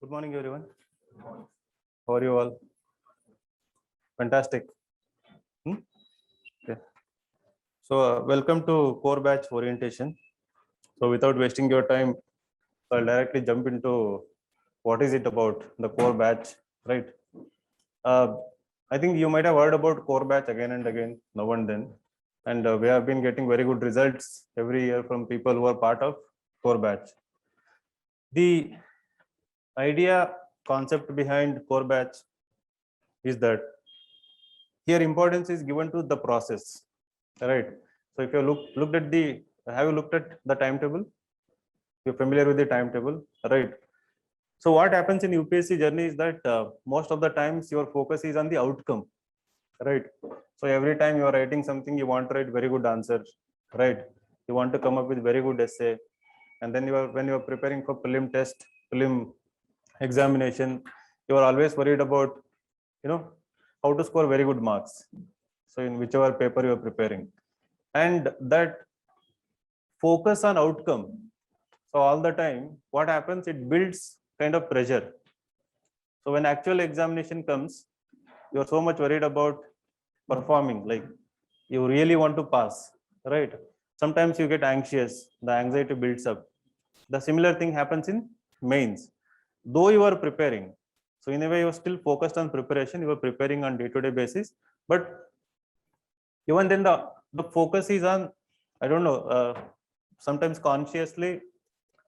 Good morning, everyone. How are you all? Fantastic. Okay. So, welcome to core batch orientation. So, without wasting your time, I'll directly jump into what is it about the core batch, right? I think you might have heard about core batch again and again, now and then, and we have been getting very good results every year from people who are part of core batch. The idea concept behind core batch is that here importance is given to the process, right? So if you looked at the, have you looked at the timetable? You're familiar with the timetable, right? So what happens in UPSC journey is that most of the times your focus is on the outcome, right? So every time you are writing something, you want to write very good answers, right? You want to come up with very good essay, and then when you are preparing for prelim test, prelim examination, you are always worried about, how to score very good marks. So in whichever paper you are preparing, and that focus on outcome. So all the time, what happens? It builds kind of pressure. So when actual examination comes, you are so much worried about performing, like you really want to pass, right? Sometimes you get anxious, the anxiety builds up. The similar thing happens in mains. Though you are preparing, so in a way you are still focused on preparation, you are preparing on day-to-day basis, but even then the focus is on, I don't know, sometimes consciously,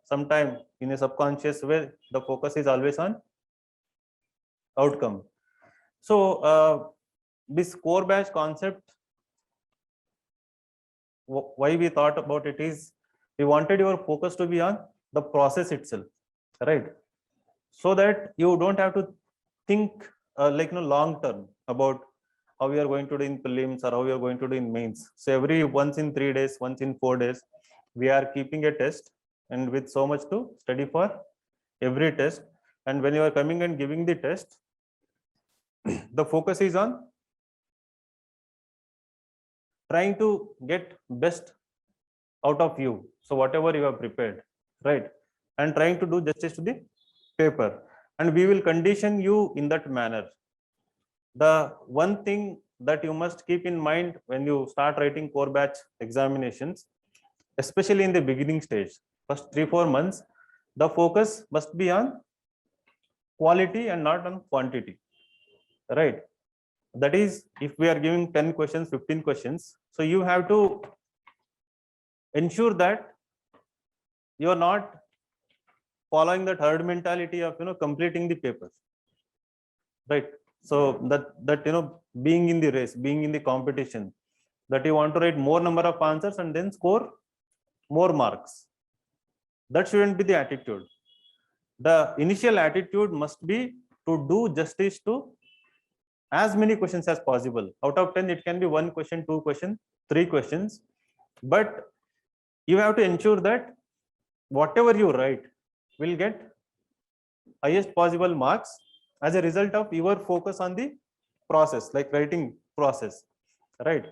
sometimes in a subconscious way, the focus is always on outcome. So this core batch concept, why we thought about it is we wanted your focus to be on the process itself, right? So that you don't have to think long term about how we are going to do in prelims or how we are going to do in mains. So every once in 3 days, once in 4 days, we are keeping a test, and with so much to study for every test. And when you are coming and giving the test, the focus is on trying to get best out of you. So whatever you have prepared, right? And trying to do justice to the paper. And we will condition you in that manner. The one thing that you must keep in mind when you start writing core batch examinations, especially in the beginning stage, first 3-4 months, the focus must be on quality and not on quantity, right? That is, if we are giving 10 questions, 15 questions, so you have to ensure that you are not following that herd mentality of completing the paper, right? So that being in the race, being in the competition, that you want to write more number of answers and then score more marks. That shouldn't be the attitude. The initial attitude must be to do justice to as many questions as possible. Out of 10, it can be 1 question, 2 questions, 3 questions, but you have to ensure that whatever you write will get highest possible marks as a result of your focus on the process, like writing process, right?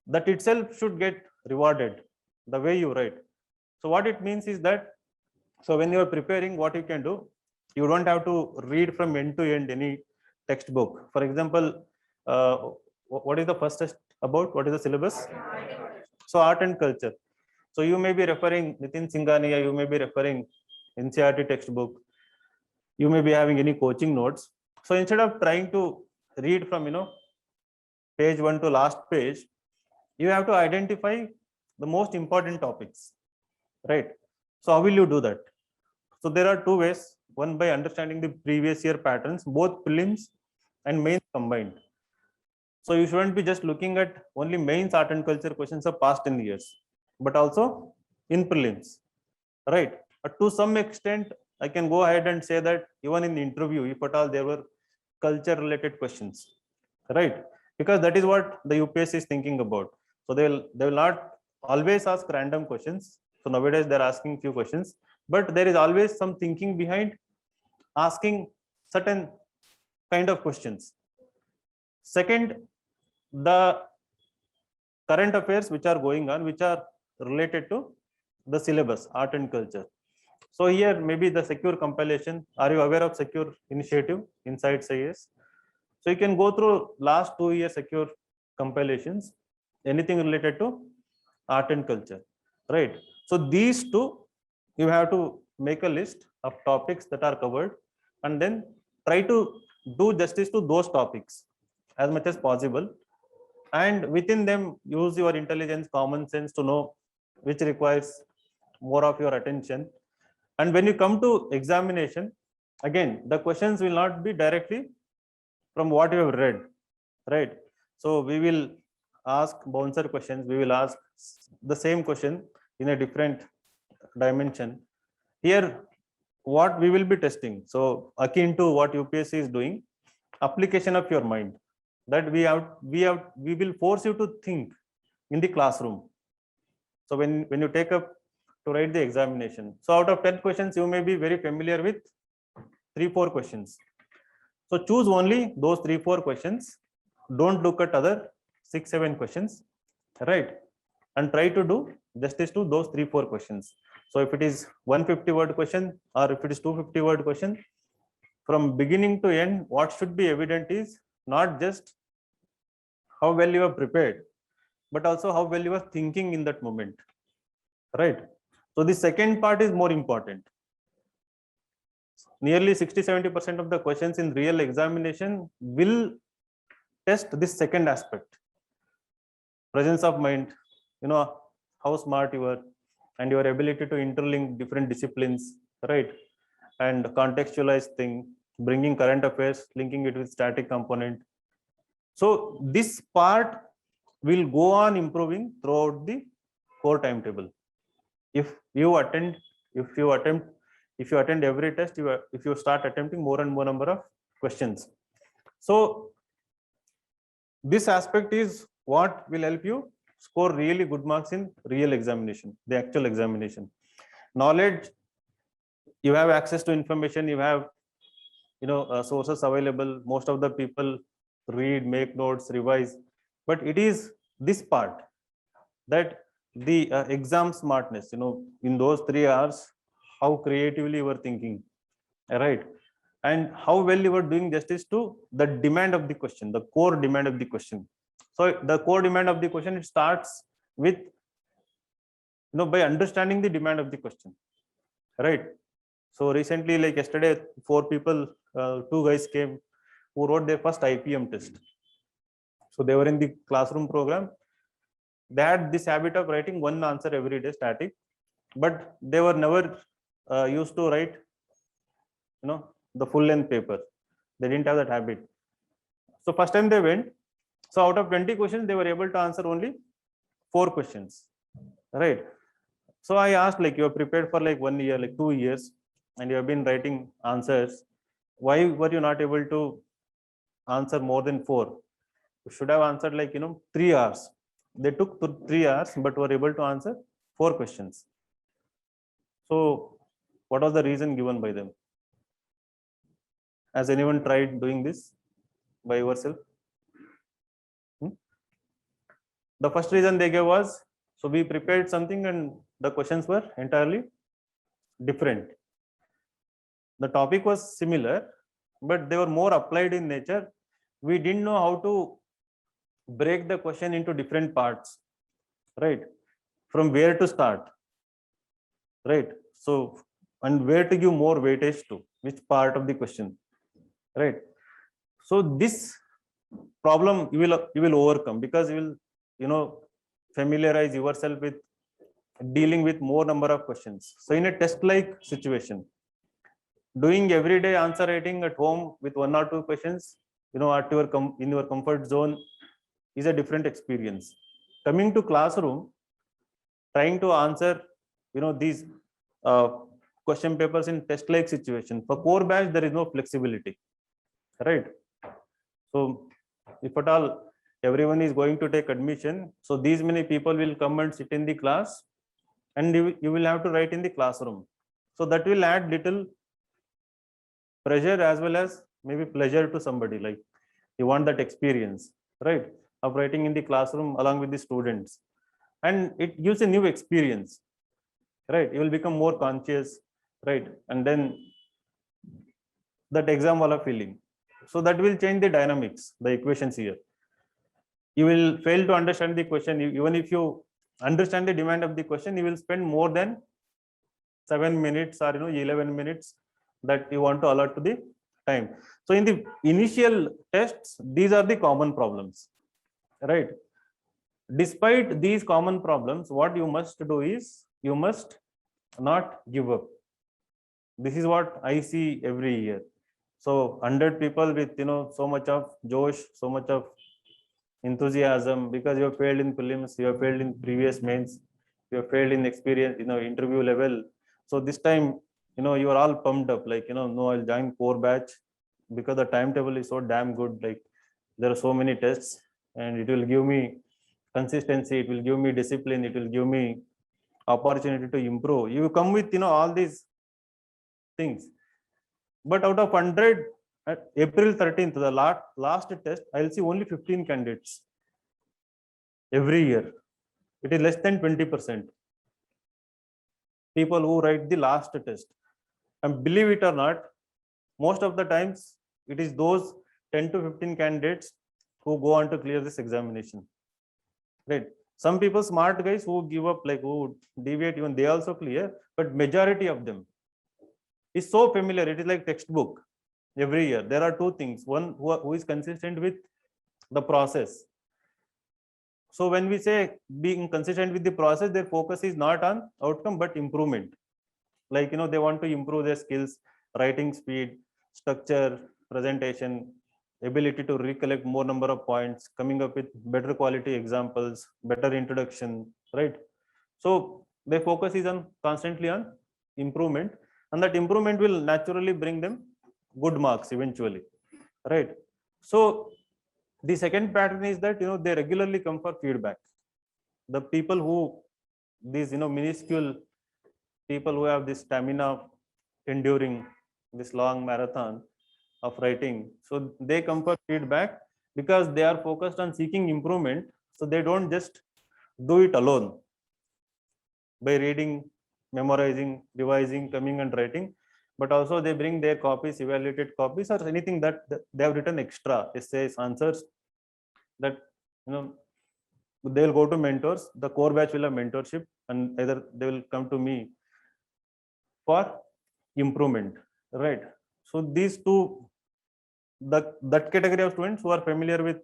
That itself should get rewarded, the way you write. So what it means is that, so when you are preparing, what you can do, you don't have to read from end to end any textbook. For example, what is the first test about? What is the syllabus? So art and culture. So you may be referring Nitin Singhania, you may be referring NCERT textbook, you may be having any coaching notes. So instead of trying to read from page 1 to last page, you have to identify the most important topics, right? So how will you do that? So there are 2 ways. One, by understanding the previous year patterns, both prelims and mains combined. So you shouldn't be just looking at only mains art and culture questions of past 10 years, but also in prelims, right? To some extent, I can go ahead and say that even in the interview, if at all there were culture related questions, right? Because that is what the UPSC is thinking about. So they will not always ask random questions. So nowadays they're asking few questions, but there is always some thinking behind asking certain kind of questions. Second, the current affairs which are going on, which are related to the syllabus, art and culture. So here maybe the secure compilation. Are you aware of secure initiative inside SIS? So you can go through last 2 years secure compilations, anything related to art and culture, right? So these two, you have to make a list of topics that are covered and then try to do justice to those topics as much as possible. And within them, use your intelligence, common sense to know which requires more of your attention. And when you come to examination, again, the questions will not be directly from what you have read, right? So we will ask bouncer questions. We will ask the same question in a different dimension. Here, what we will be testing. So akin to what UPSC is doing, application of your mind. That we will force you to think in the classroom. So when you take up to write the examination, so out of 10 questions, you may be very familiar with 3-4 questions. So choose only those 3-4 questions. Don't look at other 6-7 questions, right? And try to do justice to those 3-4 questions. So if it is 150-word question or if it is 250-word question, from beginning to end, what should be evident is not just how well you are prepared, but also how well you are thinking in that moment, right? So the second part is more important. Nearly 60-70% of the questions in real examination will test this second aspect, presence of mind, how smart you are and your ability to interlink different disciplines, right? And contextualize thing, bringing current affairs, linking it with static component. So this part will go on improving throughout the core timetable. If you attend every test, if you start attempting more and more number of questions. So this aspect is what will help you score really good marks in real examination, the actual examination. Knowledge, you have access to information, you have sources available. Most of the people read, make notes, revise, but it is this part that the exam smartness, in those 3 hours, how creatively you are thinking, right? And how well you are doing justice to the demand of the question, the core demand of the question. So the core demand of the question, it starts with, by understanding the demand of the question, right? So recently, like yesterday, 4 people, 2 guys came who wrote their first IPM test. So they were in the classroom program. They had this habit of writing one answer every day, static, but they were never used to write, the full length paper. They didn't have that habit. So first time they went, so out of 20 questions, they were able to answer only 4 questions, right? So I asked, like, you are prepared for like 1 year, like 2 years, and you have been writing answers. Why were you not able to answer more than 4? You should have answered like 3 hours. They took 3 hours but were able to answer 4 questions. So what was the reason given by them? Has anyone tried doing this by yourself? The first reason they gave was, so we prepared something and the questions were entirely different. The topic was similar, but they were more applied in nature. We didn't know how to break the question into different parts, right? From where to start, right? So, and where to give more weightage to, which part of the question, right? So this problem you will overcome, because you will familiarize yourself with dealing with more number of questions. So in a test like situation, doing everyday answer writing at home with 1 or 2 questions, at your in your comfort zone, is a different experience. Coming to classroom, trying to answer these question papers in test like situation, for core batch there is no flexibility, right? So if at all everyone is going to take admission, so these many people will come and sit in the class, and you will have to write in the classroom. So that will add little pressure as well as maybe pleasure to somebody. Like, you want that experience, right, of writing in the classroom along with the students, and it gives a new experience, right? You will become more conscious, right? And then that exam wala feeling. So that will change the dynamics, the equations here. You will fail to understand the question. Even if you understand the demand of the question, you will spend more than 7 minutes or 11 minutes that you want to allot to the time. So in the initial tests, these are the common problems, right? Despite these common problems, what you must do is you must not give up. This is what I see every year. So 100 people with so much of josh, so much of enthusiasm, because you have failed in prelims, you have failed in previous mains, you have failed in experience, interview level. So this time, you are all pumped up, like, no, I'll join core batch because the timetable is so damn good. Like, there are so many tests, and it will give me consistency, it will give me discipline, it will give me opportunity to improve. You come with, all these things. But out of 100, at April 13th, the last test, I'll see only 15 candidates every year. It is less than 20% people who write the last test. And believe it or not, most of the times it is those 10 to 15 candidates who go on to clear this examination. Right? Some people, smart guys who give up, like who deviate, even they also clear, but majority of them is so familiar. It is like textbook every year. There are two things. One, who is consistent with the process. So when we say being consistent with the process, their focus is not on outcome, but improvement. Like, they want to improve their skills, writing speed, structure, presentation, ability to recollect more number of points, coming up with better quality examples, better introduction, right? So their focus is on constantly on improvement, and that improvement will naturally bring them good marks eventually, right? So the second pattern is that they regularly come for feedback. The people who, these minuscule people who have this stamina of enduring this long marathon of writing, so they come for feedback because they are focused on seeking improvement. So they don't just do it alone by reading, memorizing, revising, coming and writing, but also they bring their copies, evaluated copies, or anything that they have written extra, essays, answers, that they will go to mentors. The core batch will have mentorship, and either they will come to me for improvement, right? So these two, that category of students who are familiar with,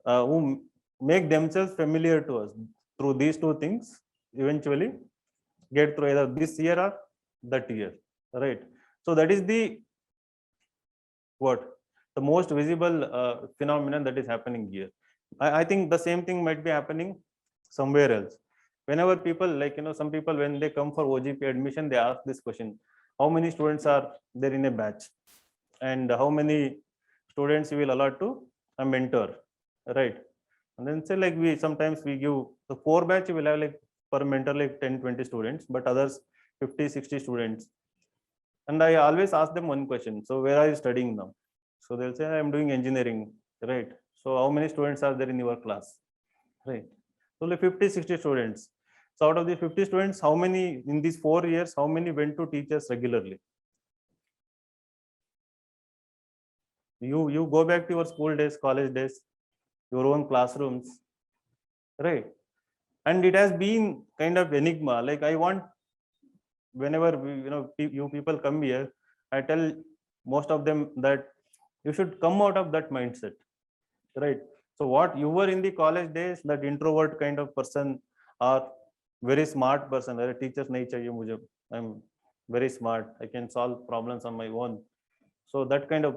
who make themselves familiar to us through these two things, eventually get through either this year or that year, right? So that is the the most visible phenomenon that is happening here. I think the same thing might be happening somewhere else. Whenever people, like, some people, when they come for OGP admission, they ask this question: how many students are there in a batch, and how many students you will allot to a mentor, right? And then say, like, we sometimes we give the core batch, you will have like per mentor like 10-20 students, but others 50-60 students. And I always ask them one question: so where are you studying now? So they'll say, I'm doing engineering, right? So how many students are there in your class, right? So like 50-60 students. So out of the 50 students, how many in these 4 years, how many went to teachers regularly? You go back to your school days, college days, your own classrooms, right? And it has been kind of enigma. Like, I want, whenever you people come here, I tell most of them that you should come out of that mindset, right? So what you were in the college days, that introvert kind of person, or very smart person, अरे teachers नहीं चाहिए मुझे, I'm very smart, I can solve problems on my own. So that kind of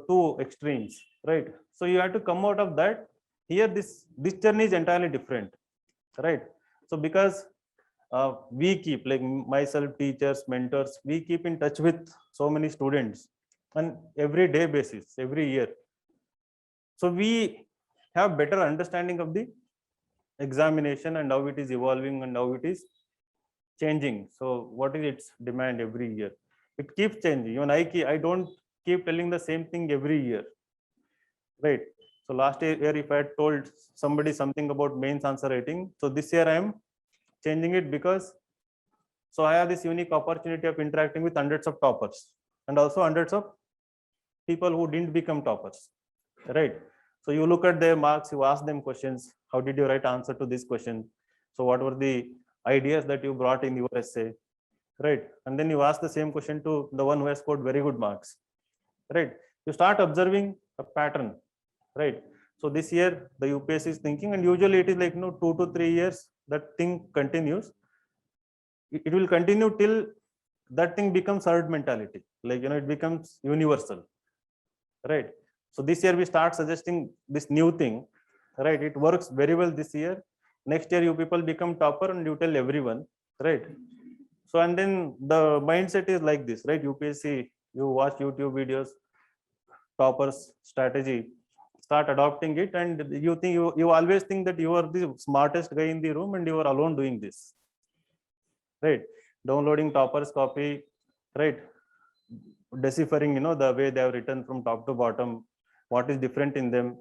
two extremes, right? So you have to come out of that. Here this journey is entirely different, right? So because we keep, like myself, teachers, mentors, we keep in touch with so many students on every day basis, every year. So we have better understanding of the examination and how it is evolving and how it is changing. So what is its demand every year? It keeps changing. Even I don't keep telling the same thing every year, right? So last year, if I had told somebody something about mains answer writing, so this year I am changing it because So I have this unique opportunity of interacting with hundreds of toppers and also hundreds of people who didn't become toppers, right? So you look at their marks, you ask them questions. How did you write answer to this question? So what were the ideas that you brought in your essay, right? And then you ask the same question to the one who has scored very good marks, right? You start observing a pattern, right? So this year the UPSC is thinking, and usually it is like 2 to 3 years that thing continues. It will continue till that thing becomes herd mentality, like it becomes universal, right? So this year we start suggesting this new thing, right? It works very well this year. Next year you people become topper and you tell everyone, right? So and then the mindset is like this, right? UPSC, you watch YouTube videos, toppers strategy, start adopting it, and you think you always think that you are the smartest guy in the room and you are alone doing this, right? Downloading toppers copy, right? Deciphering the way they have written from top to bottom, what is different in them,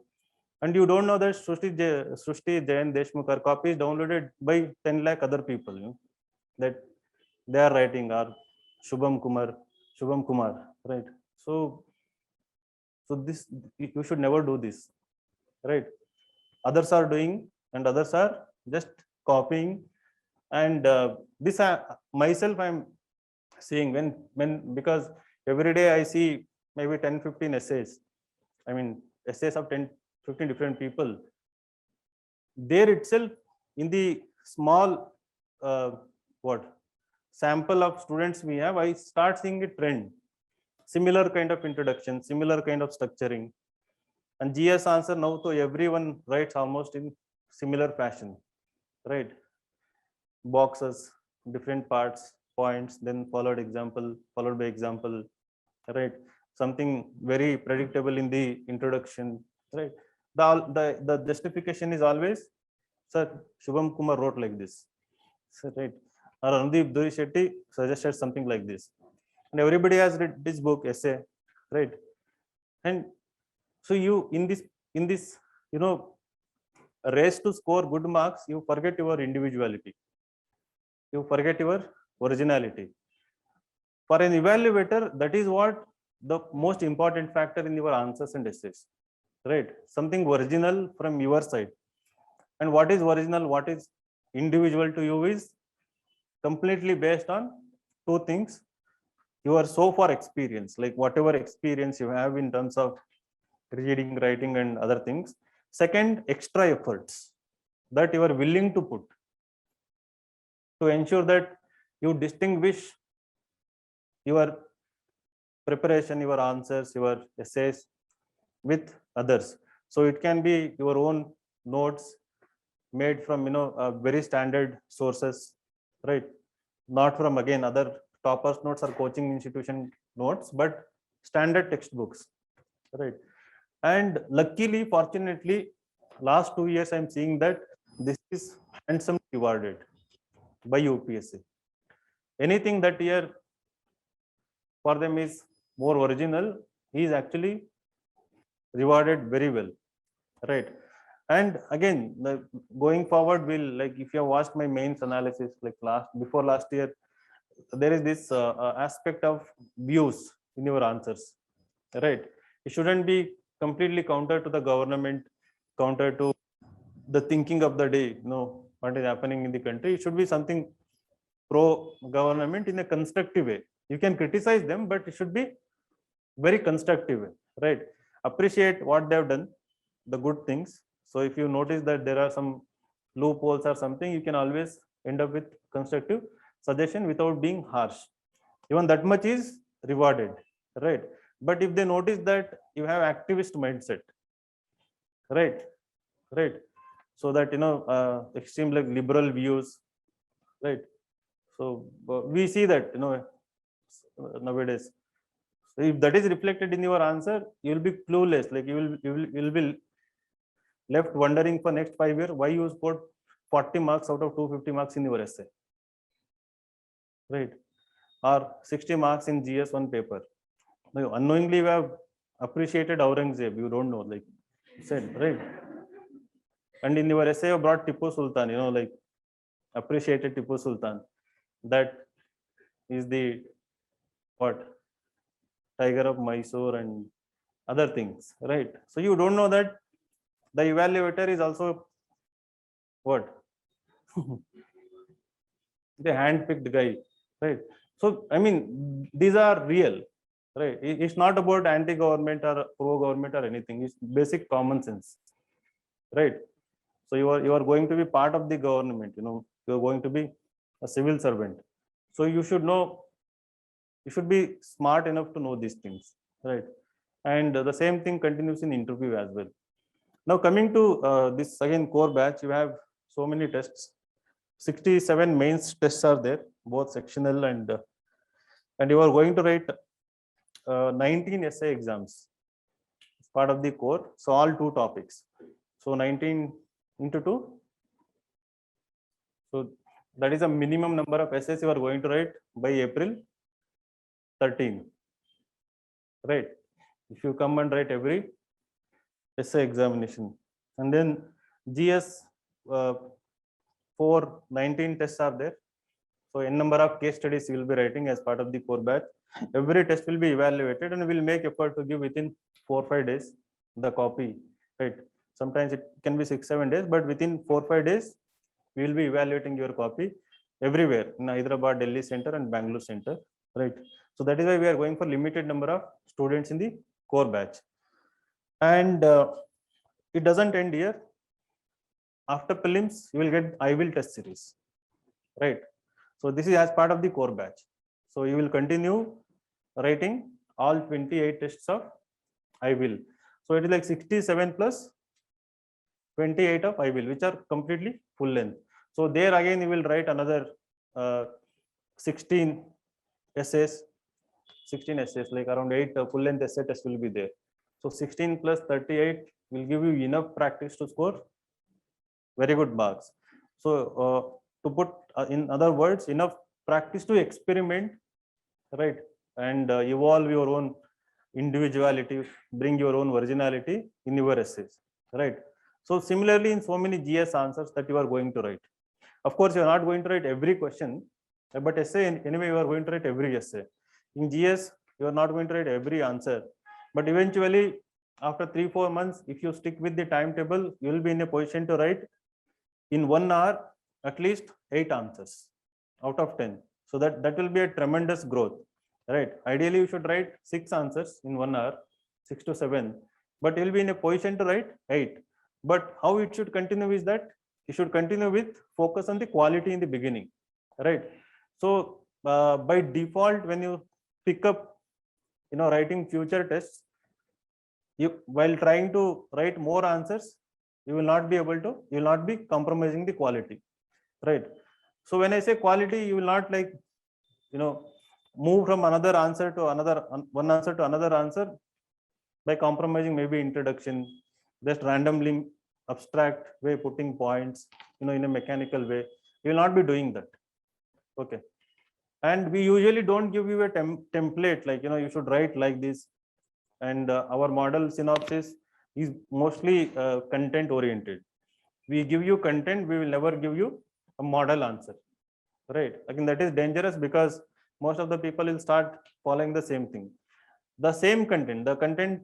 and you don't know that Srushti Jain Deshmukh copy is downloaded by 10 lakh other people, that they are writing, or Shubham Kumar, right? So this, you should never do this, right? Others are doing and others are just copying, and this myself I'm seeing when because every day I see maybe 10-15 essays, I mean essays of 10-15 different people. There itself, in the small what sample of students we have, I start seeing a trend, similar kind of introduction, similar kind of structuring. And GS answer now, so everyone writes almost in similar fashion, right? Boxes, different parts, points, then followed by example, right? Something very predictable in the introduction, right? The justification is always, sir, Shubham Kumar wrote like this, so, right? Or Anudeep Duri Shetty suggested something like this, and everybody has read this book essay, right? And so you in this race to score good marks, you forget your individuality, you forget your originality. For an evaluator, that is what the most important factor in your answers and essays, right? Something original from your side. And what is original, what is individual to you is completely based on two things: your so far experience, like whatever experience you have in terms of reading, writing, and other things. Second, extra efforts that you are willing to put to ensure that you distinguish your preparation, your answers, your essays with others. So it can be your own notes made from very standard sources, right? Not from, again, other toppers notes or coaching institution notes, but standard textbooks, right? And luckily, fortunately, last 2 years I'm seeing that this is handsomely rewarded by UPSC. Anything that year for them is more original is actually rewarded very well, right? And again, going forward, will, like, if you have watched my mains analysis, like before last year, there is this aspect of views in your answers, right? It shouldn't be completely counter to the government, counter to the thinking of the day, what is happening in the country. It should be something pro government in a constructive way. You can criticize them, but it should be very constructive way, right? Appreciate what they have done, the good things. So if you notice that there are some loopholes or something, you can always end up with constructive suggestion without being harsh. Even that much is rewarded, right? But if they notice that you have activist mindset, right, so that extreme, like, liberal views, right? So we see that nowadays. So if that is reflected in your answer, you will be clueless, like you will be left wondering for next 5 years why you scored 40 marks out of 250 marks in your essay, right? Or 60 marks in GS1 paper. Now, unknowingly you have appreciated Aurangzeb, you don't know, like said, right? And in your essay you brought Tipu Sultan, like appreciated Tipu Sultan, that is the what? Tiger of Mysore and other things, right? So you don't know that the evaluator is also what? The hand-picked guy, right? So I mean, these are real, right? It's not about anti-government or pro-government or anything. It's basic common sense, right? So you are going to be part of the government. You are going to be a civil servant. So you should know. You should be smart enough to know these things, right? And the same thing continues in interview as well. Now coming to this again core batch, you have so many tests. 67 mains tests are there, both sectional and you are going to write 19 essay exams as part of the core. So all 2 topics. So 19 into 2. So that is a minimum number of essays you are going to write by April 13. Right? If you come and write every essay examination, and then GS 19 tests are there. So n number of case studies you will be writing as part of the core batch. Every test will be evaluated and will make effort to give within 4-5 days the copy, right? Sometimes it can be 6-7 days, but within 4-5 days we will be evaluating your copy everywhere in Hyderabad, Delhi center and Bangalore center, right? So that is why we are going for limited number of students in the core batch. And it doesn't end here. After prelims, you will get I will test series, right? So this is as part of the core batch. So you will continue writing all 28 tests of I will. So it is like 67 plus 28 of I will, which are completely full length. So there again you will write another 16 essays, like around 8 full length essay tests will be there. So 16 plus 38 will give you enough practice to score very good marks. So to put in other words, enough practice to experiment, right, and evolve your own individuality, bring your own originality in your essays, right? So similarly, in so many GS answers that you are going to write, of course you are not going to write every question, but essay anyway you are going to write every essay. In GS you are not going to write every answer, but eventually after 3-4 months, if you stick with the timetable, you will be in a position to write in 1 hour at least 8 answers out of 10. So that will be a tremendous growth, right? Ideally you should write 6 answers in 1 hour, 6 to 7, but you will be in a position to write 8. But how it should continue is that you should continue with focus on the quality in the beginning, right? So by default, when you pick up writing future tests, you while trying to write more answers, you will not be compromising the quality, right? So when I say quality, you will not move from another answer to another, one answer to another answer by compromising maybe introduction, just randomly abstract way putting points, in a mechanical way. You will not be doing that. Okay. And we usually don't give you a template like, you should write like this. And our model synopsis is mostly content oriented. We give you content, we will never give you a model answer, right? I think that is dangerous because most of the people will start following the same thing. The same content, the content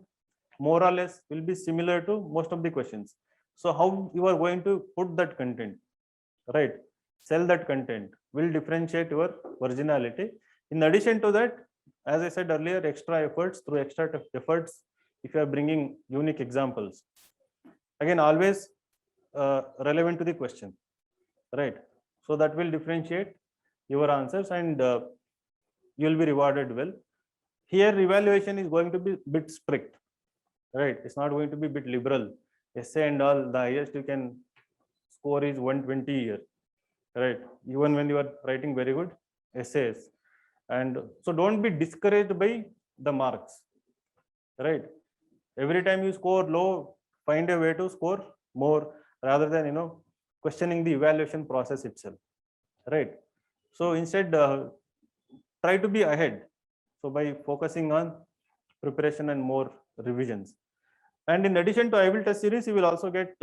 more or less will be similar to most of the questions. So how you are going to put that content, right? Sell that content will differentiate your originality. In addition to that, as I said earlier, extra efforts, if you are bringing unique examples, again always relevant to the question, right? So that will differentiate your answers and you will be rewarded well. Here evaluation is going to be bit strict, right? It's not going to be bit liberal. Essay and all, the highest you can score is 120 here, right? Even when you are writing very good essays. And so don't be discouraged by the marks, right? Every time you score low, find a way to score more rather than questioning the evaluation process itself, right? So instead try to be ahead, so by focusing on preparation and more revisions. And in addition to I will test series, you will also get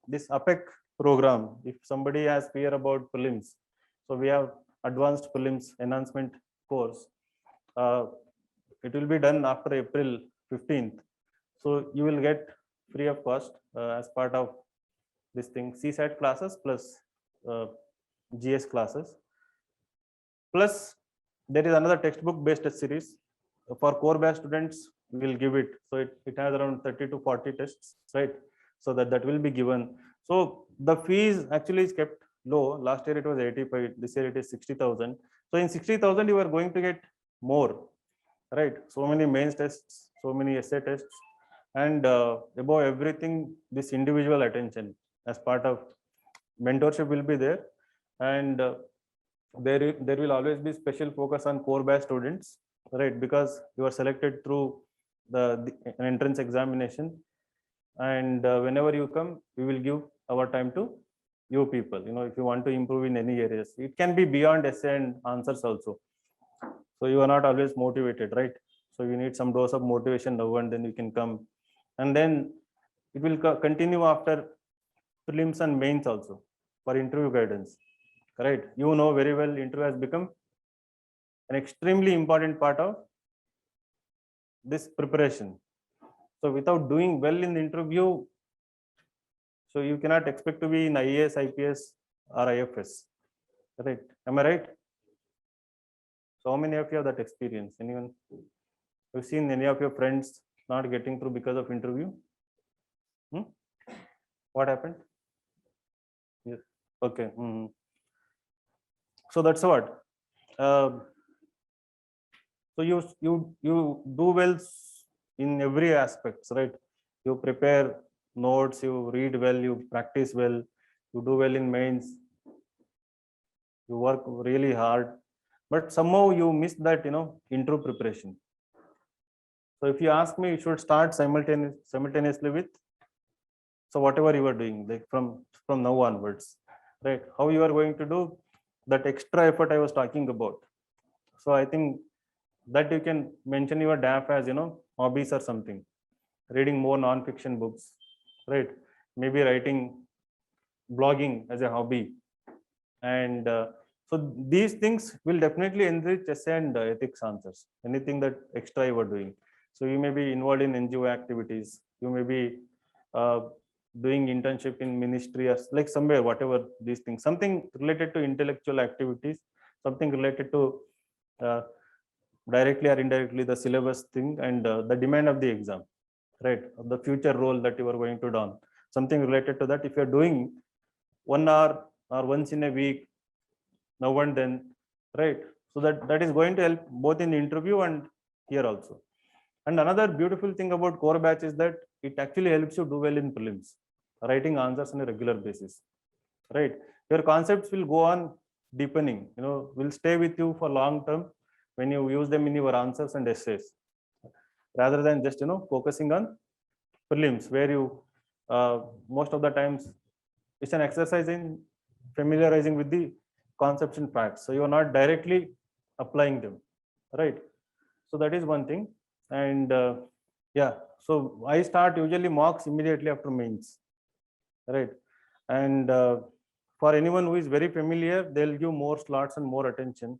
this APEC program if somebody has fear about prelims. So we have advanced prelims enhancement course. It will be done after April 15th. So you will get free of cost as part of this thing, CSAT classes plus GS classes. Plus there is another textbook based test series for core batch students. We will give it. So it has around 30 to 40 tests, right? So that will be given. So the fees actually is kept low. Last year it was 85. This year it is 60,000. So in 60,000 you are going to get more, right? So many mains tests, so many essay tests, and above everything, this individual attention as part of mentorship will be there, and there will always be special focus on core batch students, right? Because you are selected through an entrance examination, and whenever you come, we will give our time to you people. You know, if you want to improve in any areas, it can be beyond essay and answers also. So you are not always motivated, right? So you need some dose of motivation now, and then you can come, and then it will continue after prelims and mains also for interview guidance, right? You know very well, interview has become an extremely important part of this preparation. So without doing well in the interview, so you cannot expect to be in IAS, IPS or IFS, right? Am I right? So how many of you have that experience? Anyone? You've seen any of your friends not getting through because of interview? What happened? Yes. Okay. So that's what. So you do well in every aspects, right? You prepare notes, you read well, you practice well, you do well in mains, you work really hard, but somehow you miss that, intro preparation. So if you ask me, you should start simultaneously with, so whatever you are doing, like from now onwards, right? How you are going to do that extra effort I was talking about. So I think that you can mention your DAF as, hobbies or something, reading more non-fiction books, right? Maybe writing, blogging as a hobby. And so these things will definitely enrich essay and ethics answers, anything that extra you are doing. So you may be involved in NGO activities, you may be doing internship in ministry or like somewhere, whatever these things, something related to intellectual activities, something related to directly or indirectly the syllabus thing and the demand of the exam, right? Of the future role that you are going to don, something related to that. If you're doing 1 hour or once in a week, now and then, right? So that is going to help both in the interview and here also. And another beautiful thing about core batch is that it actually helps you do well in prelims, writing answers on a regular basis, right? Your concepts will go on deepening, will stay with you for long term when you use them in your answers and essays, rather than just focusing on prelims, where you most of the times it's an exercise in familiarizing with the concepts and facts, so you are not directly applying them, right? So that is one thing. And yeah, so I start usually mocks immediately after mains, right? And for anyone who is very familiar, they'll give more slots and more attention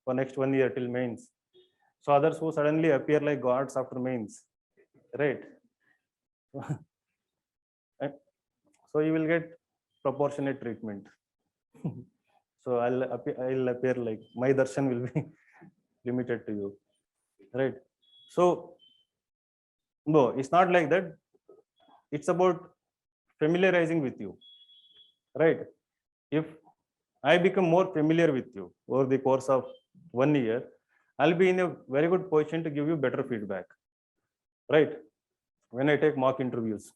for next 1 year till mains. So others who suddenly appear like gods after mains, right? So you will get proportionate treatment. So I'll appear like my darshan will be limited to you, right? So no, it's not like that. It's about familiarizing with you, right? If I become more familiar with you over the course of 1 year, I'll be in a very good position to give you better feedback, right? When I take mock interviews,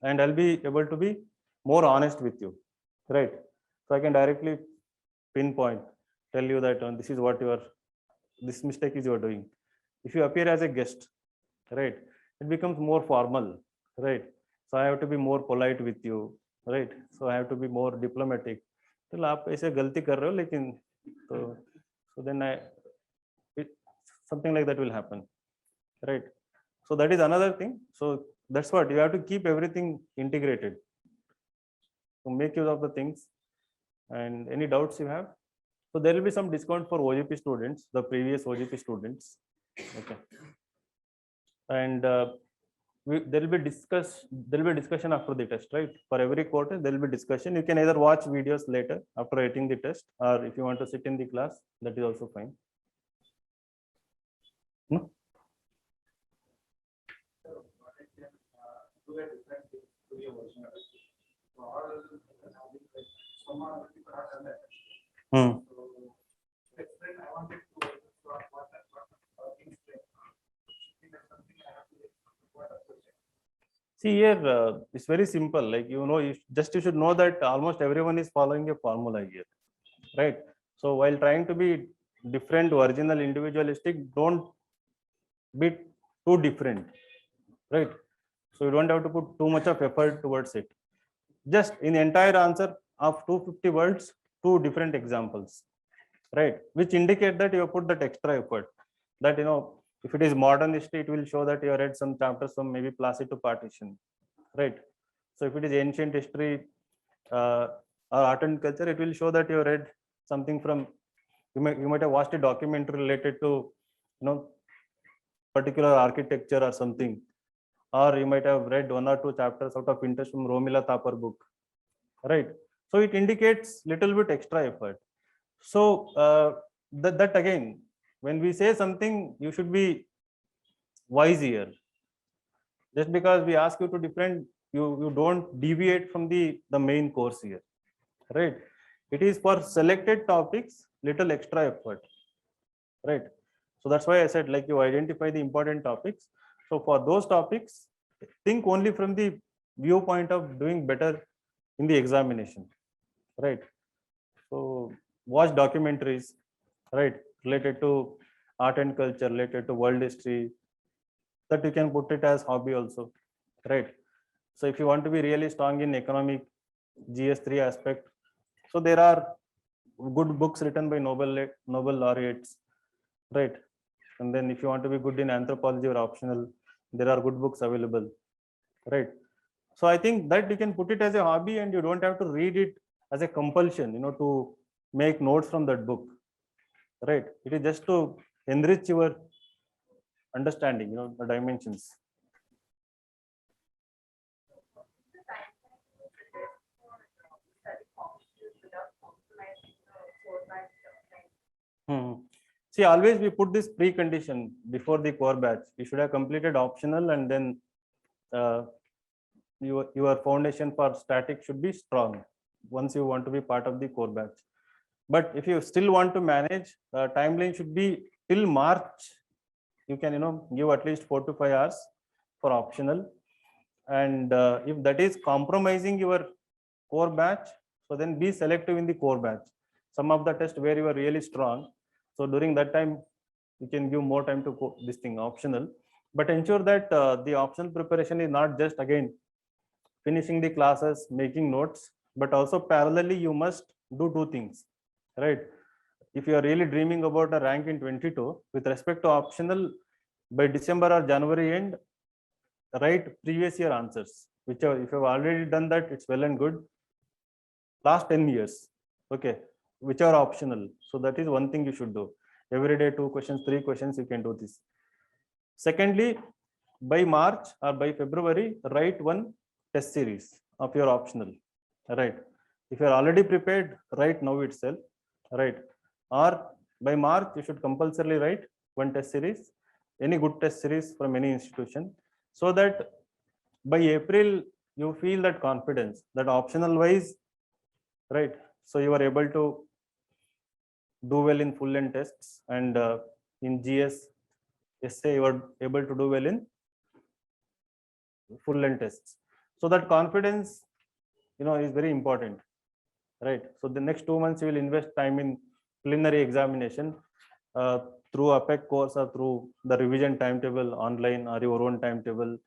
and I'll be able to be more honest with you, right? So I can directly pinpoint, tell you that this is what this mistake is you are doing. If you appear as a guest, right, it becomes more formal, right? So I have to be more polite with you, right? So I have to be more diplomatic. तो आप ऐसे गलती कर रहे हो लेकिन तो so then something like that will happen, right? So that is another thing. So that's what you have to keep everything integrated to make use of the things. And any doubts you have? So there will be some discount for OGP students, the previous OGP students. Okay. And there will be discussion after the test, right? For every quarter, there will be discussion. You can either watch videos later after writing the test, or if you want to sit in the class, that is also fine. No? Hmm. See here, it's very simple. Like, you should know that almost everyone is following a formula here, right? So while trying to be different, original, individualistic, don't be too different, right? So you don't have to put too much of effort towards it. Just in the entire answer of 250 words, 2 different examples, right? Which indicate that you have put that extra effort. That, if it is modern history, it will show that you have read some chapters from maybe Placido partition, right? So if it is ancient history or art and culture, it will show that you have read something from, you might have watched a documentary related to, particular architecture or something, or you might have read 1 or 2 chapters out of interest from Romila Thapar book, right? So it indicates little bit extra effort. So that again, when we say something, you should be wise here. Just because we ask you to different, you don't deviate from the main course here, right? It is for selected topics, little extra effort, right? So that's why I said, like, you identify the important topics. So for those topics, think only from the viewpoint of doing better in the examination, right? So watch documentaries, right, related to art and culture, related to world history, that you can put it as hobby also, right? So if you want to be really strong in economic GS3 aspect, so there are good books written by Nobel laureates, right? And then if you want to be good in anthropology or optional, there are good books available, right? So I think that you can put it as a hobby, and you don't have to read it as a compulsion, to make notes from that book, right? It is just to enrich your understanding, the dimensions. See, always we put this precondition before the core batch. You should have completed optional, and then your foundation for static should be strong once you want to be part of the core batch. But if you still want to manage, timeline should be till March. You can give at least 4 to 5 hours for optional, and if that is compromising your core batch, so then be selective in the core batch. Some of the tests where you are really strong, so during that time you can give more time to this thing optional, but ensure that the optional preparation is not just again finishing the classes, making notes, but also parallelly you must do 2 things, right? If you are really dreaming about a rank in 22, with respect to optional, by December or January end, write previous year answers, whichever. If you have already done that, it's well and good. Last 10 years, okay, which are optional. So that is one thing you should do. Every day 2 questions, 3 questions, you can do this. Secondly, by March or by February, write 1 test series of your optional, right? If you are already prepared, write now itself, right? Or by March, you should compulsorily write 1 test series, any good test series from any institution, so that by April, you feel that confidence, that optional wise, right? So you are able to do well in full length tests, and in GS essay, you are able to do well in full length tests. So that confidence, is very important, right? So the next 2 months you will invest time in preliminary examination through APEC course or through the revision timetable online or your own timetable.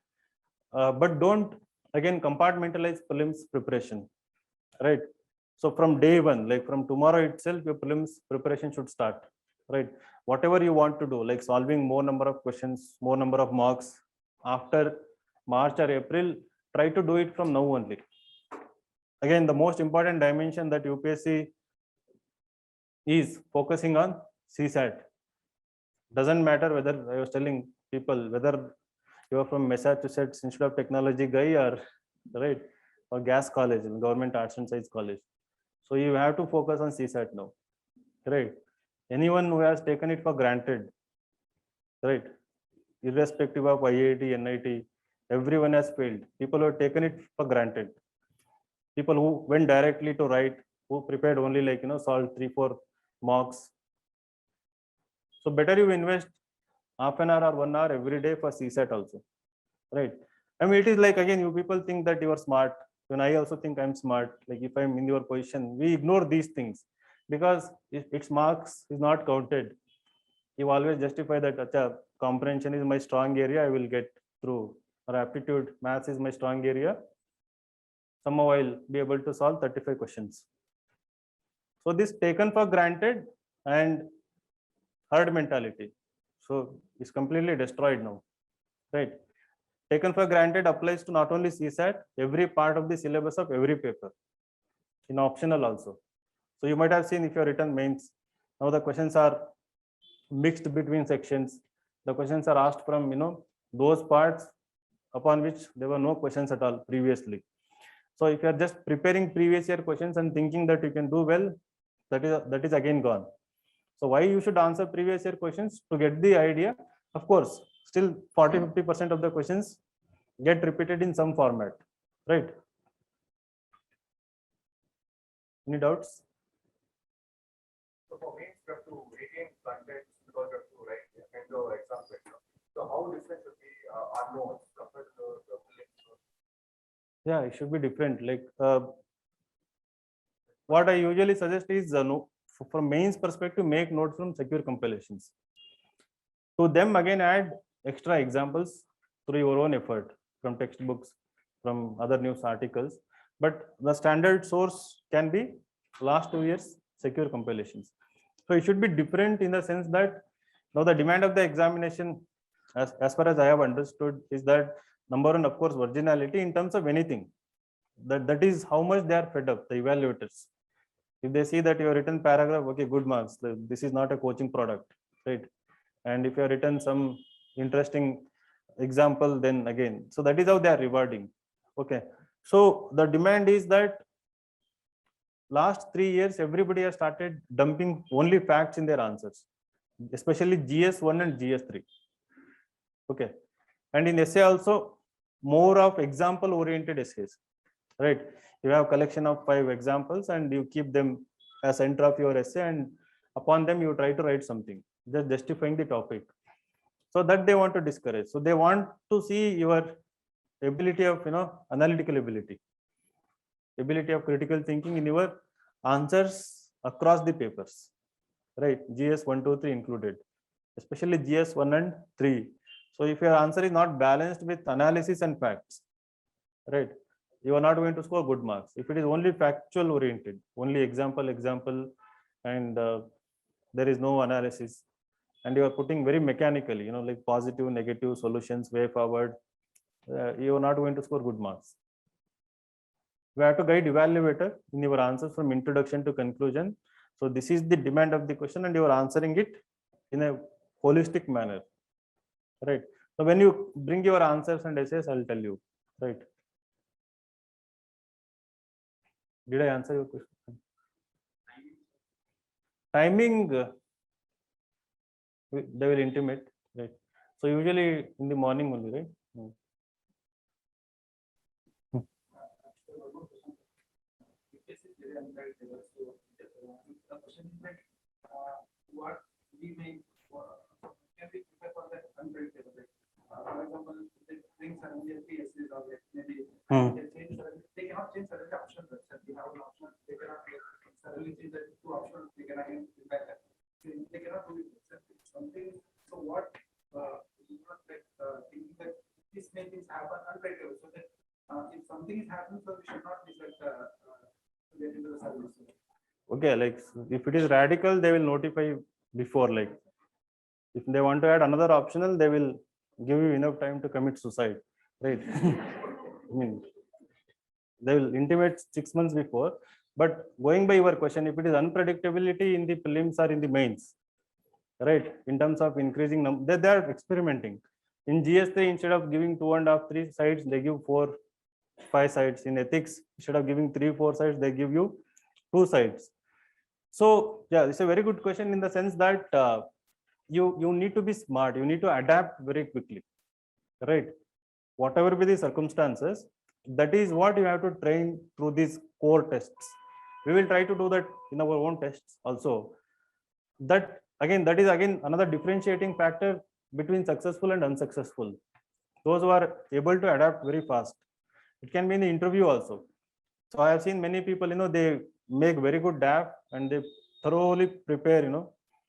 But don't again compartmentalize prelims preparation, right? So from day one, like from tomorrow itself, your prelims preparation should start, right? Whatever you want to do, like solving more number of questions, more number of marks after March or April, try to do it from now only. Again, the most important dimension that UPSC is focusing on CSAT. Doesn't matter whether I was telling people whether you are from Massachusetts Institute of Technology guy or right or gas college, government arts and science college. So you have to focus on CSAT now, right? Anyone who has taken it for granted, right? Irrespective of IIT, NIT, everyone has failed. People who have taken it for granted. People who went directly to write, who prepared only like solve 3-4 mocks. So better you invest half an hour or 1 hour every day for CSAT also, right? I mean, it is like, again, you people think that you are smart. When I also think I'm smart, like if I'm in your position, we ignore these things because if its marks is not counted, you always justify that acha, comprehension is my strong area, I will get through, or aptitude, maths is my strong area, somehow I'll be able to solve 35 questions. So this taken for granted and herd mentality, so it's completely destroyed now, right? Taken for granted applies to not only CSAT, every part of the syllabus of every paper, in optional also. So you might have seen if you have written mains, now the questions are mixed between sections. The questions are asked from those parts upon which there were no questions at all previously. So if you are just preparing previous year questions and thinking that you can do well, that is again gone. So why you should answer previous year questions? To get the idea. Of course, still 40-50% of the questions get repeated in some format, right? Any doubts? So for me, you have to retain content because you have to write into exam paper. So how different should be our notes compared to the prelims? Yeah, it should be different. Like what I usually suggest is from mains perspective, make notes from secure compilations. To them again add extra examples through your own effort from textbooks, from other news articles. But the standard source can be last 2 years secure compilations. So it should be different in the sense that now the demand of the examination, as far as I have understood, is that number one, of course, originality in terms of anything. That is how much they are fed up, the evaluators. If they see that you have written paragraph, okay, good marks. This is not a coaching product, right? And if you have written some interesting example, then again, so that is how they are rewarding. Okay, so the demand is that last 3 years everybody has started dumping only facts in their answers, especially GS1 and GS3. Okay, and in essay also more of example oriented essays, right? You have collection of 5 examples and you keep them as center of your essay, and upon them you try to write something just justifying the topic. So that they want to discourage. So they want to see your ability of analytical ability of critical thinking in your answers across the papers, right? GS 1, 2, 3 included, especially GS 1 and 3. So if your answer is not balanced with analysis and facts, right, you are not going to score good marks. If it is only factual oriented, only example, and there is no analysis, and you are putting very mechanically, like positive, negative solutions, way forward, you are not going to score good marks. You have to guide evaluator in your answers from introduction to conclusion. So this is the demand of the question, and you are answering it in a holistic manner, right? So when you bring your answers and essays, I'll tell you, right? Did I answer your question? Timing, they will intimate, right? So usually in the morning only, right? What we may can we prepare for that unpredictable? For example, they bring suddenly a PSCs or maybe they cannot change suddenly options. We have an option. They cannot suddenly change the 2 options. They cannot impact that. They cannot do it. Something. So what? Thinking that this may things happen unpredictable. So that if something is happening, so we should not be like get into the service. Okay, like if it is radical, they will notify before. Like if they want to add another optional, they will give you enough time to commit suicide, right? I mean, they will intimate 6 months before. But going by your question, if it is unpredictability in the prelims or in the mains, right? In terms of increasing number, they are experimenting. In GS3, instead of giving 2.5, 3 sides, they give 4, 5 sides. In ethics, instead of giving 3, 4 sides, they give you 2 sides. So yeah, it's a very good question in the sense that you need to be smart. You need to adapt very quickly, right? Whatever be the circumstances, that is what you have to train through these core tests. We will try to do that in our own tests also. That is again another differentiating factor between successful and unsuccessful. Those who are able to adapt very fast. It can be in the interview also. So I have seen many people, they make very good DAF and they thoroughly prepare,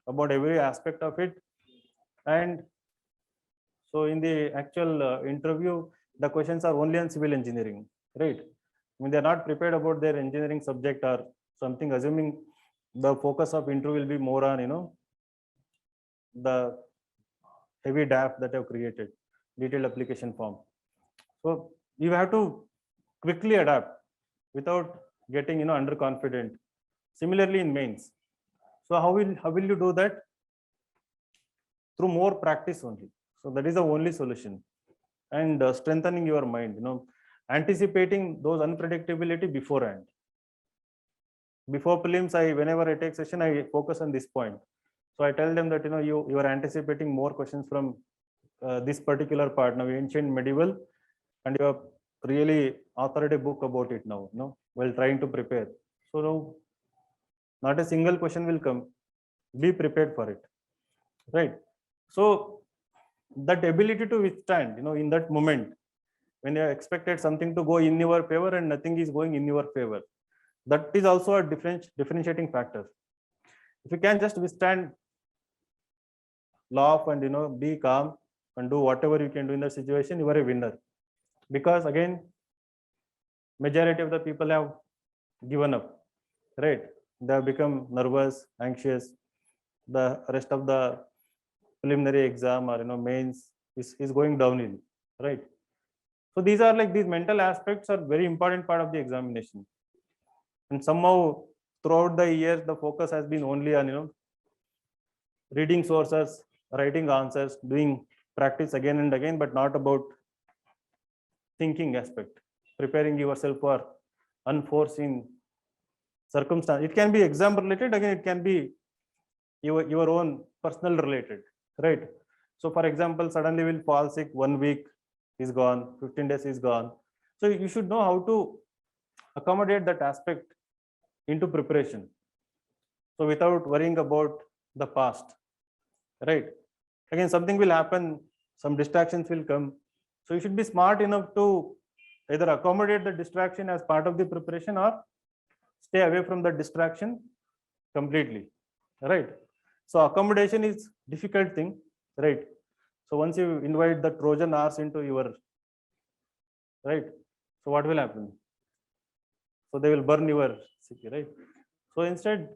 about every aspect of it. And so in the actual interview, the questions are only on civil engineering, right? I mean, they're not prepared about their engineering subject or something, assuming the focus of interview will be more on, the heavy DAF that I've created, detailed application form. So you have to quickly adapt without getting, underconfident. Similarly in mains. So how will you do that? Through more practice only. So that is the only solution. And strengthening your mind, anticipating those unpredictability beforehand. Before prelims, whenever I take session, I focus on this point. So I tell them that you are anticipating more questions from this particular part now, ancient medieval, and you have really authored a book about it now, while trying to prepare. So now, not a single question will come. Be prepared for it, right? So that ability to withstand, in that moment when you expected something to go in your favor and nothing is going in your favor, that is also a differentiating factor. If you can just withstand, laugh, and be calm and do whatever you can do in that situation, you are a winner. Because again, majority of the people have given up, right? They have become nervous, anxious. The rest of the preliminary exam or mains is going downhill, right? So these mental aspects are very important part of the examination. And somehow throughout the years, the focus has been only on reading sources, writing answers, doing practice again and again, but not about thinking aspect, preparing yourself for unforeseen circumstance. It can be exam related, again it can be your own personal related, right? So for example, suddenly will fall sick, 1 week is gone, 15 days is gone. So you should know how to accommodate that aspect into preparation. So without worrying about the past, right? Again, something will happen, some distractions will come. So you should be smart enough to either accommodate the distraction as part of the preparation or stay away from the distraction completely, right? So accommodation is difficult thing, right? So once you invite the Trojan horse into your, right? So what will happen? So they will burn your city, right? So instead,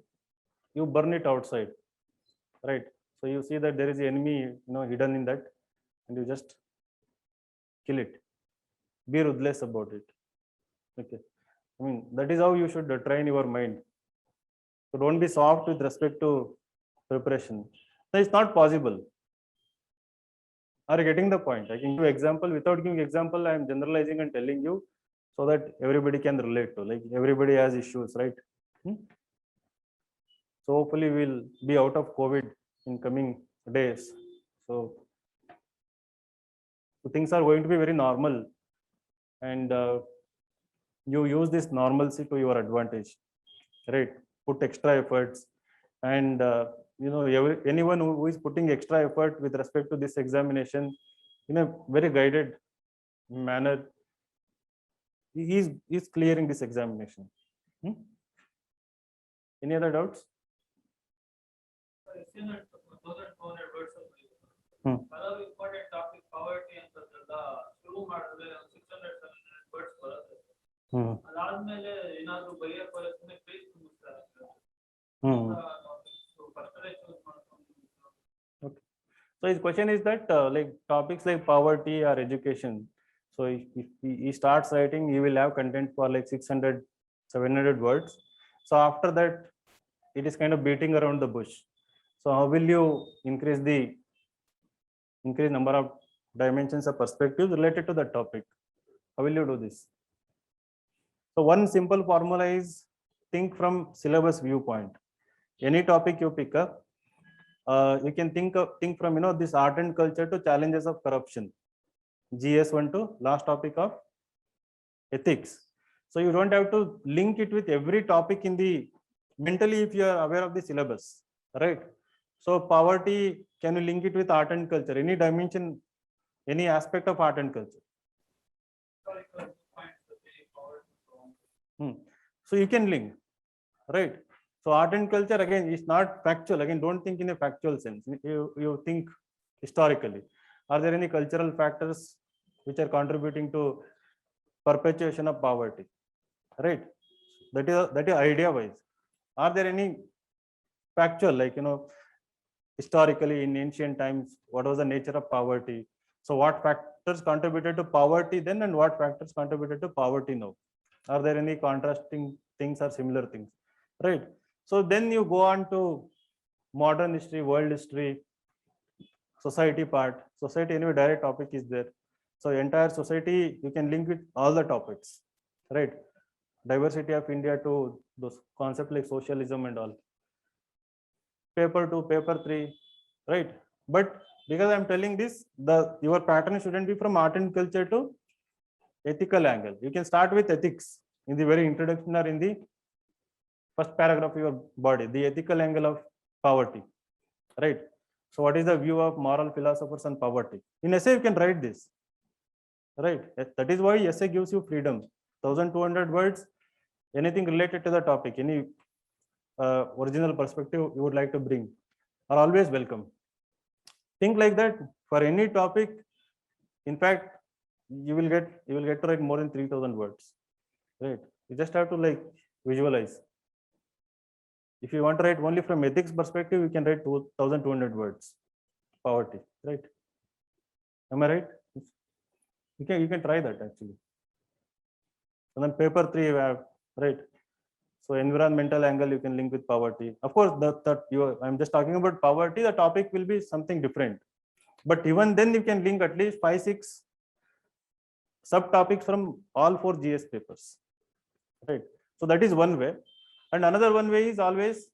you burn it outside, right? So you see that there is an enemy, hidden in that, and you just kill it. Be ruthless about it. Okay. I mean, that is how you should train your mind. So don't be soft with respect to preparation. So it's not possible. Are you getting the point? I can give example. Without giving example, I am generalizing and telling you so that everybody can relate to. Like everybody has issues, right? So hopefully we'll be out of COVID in coming days. So things are going to be very normal, and you use this normalcy to your advantage, right? Put extra efforts, and anyone who is putting extra effort with respect to this examination in a very guided manner, he's clearing this examination. Any other doubts? ಹಲವು important topic poverty ಅಂತಂದ್ರಲ್ಲ ಶುರು ಮಾಡಿದ್ರೆ 600-700 words ಬರುತ್ತೆ. ಅದಾದ್ಮೇಲೆ ಏನಾದ್ರು ಬೈಯರ್ ಬರೋದನ್ನ page ತುಂಬಿಸ್ತಾರೆ. Okay. So his question is that like topics like poverty or education. So if he starts writing, he will have content for like 600-700 words. So after that, it is kind of beating around the bush. So how will you increase number of dimensions of perspectives related to the topic? How will you do this? So one simple formula is think from syllabus viewpoint. Any topic you pick up, you can think from this art and culture to challenges of corruption. GS1 to last topic of ethics. So you don't have to link it with every topic in the mentally if you are aware of the syllabus, right? So poverty, can you link it with art and culture? Any dimension, any aspect of art and culture? So you can link, right? So art and culture again is not factual. Again, don't think in a factual sense. You think historically. Are there any cultural factors which are contributing to perpetuation of poverty? Right? That is idea wise. Are there any factual, like historically in ancient times, what was the nature of poverty? So what factors contributed to poverty then and what factors contributed to poverty now? Are there any contrasting things or similar things? Right? So then you go on to modern history, world history, society part. Society, anyway, direct topic is there. So entire society, you can link with all the topics, right? Diversity of India to those concepts like socialism and all. Paper 2, paper 3, right? But because I'm telling this, your pattern shouldn't be from art and culture to ethical angle. You can start with ethics in the very introduction or in the first paragraph of your body, the ethical angle of poverty, right? So what is the view of moral philosophers on poverty? In essay, you can write this, right? That is why essay gives you freedom. 1200 words, anything related to the topic, any original perspective you would like to bring are always welcome. Think like that for any topic. In fact, you will get to write more than 3000 words, right? You just have to like visualize. If you want to write only from ethics perspective, you can write 2200 words. Poverty, right? Am I right? You can try that actually. And then paper 3 you have, right? So environmental angle you can link with poverty. Of course, I'm just talking about poverty. The topic will be something different, but even then you can link at least 5-6 subtopics from all 4 GS papers, right? So that is one way. And another one way is always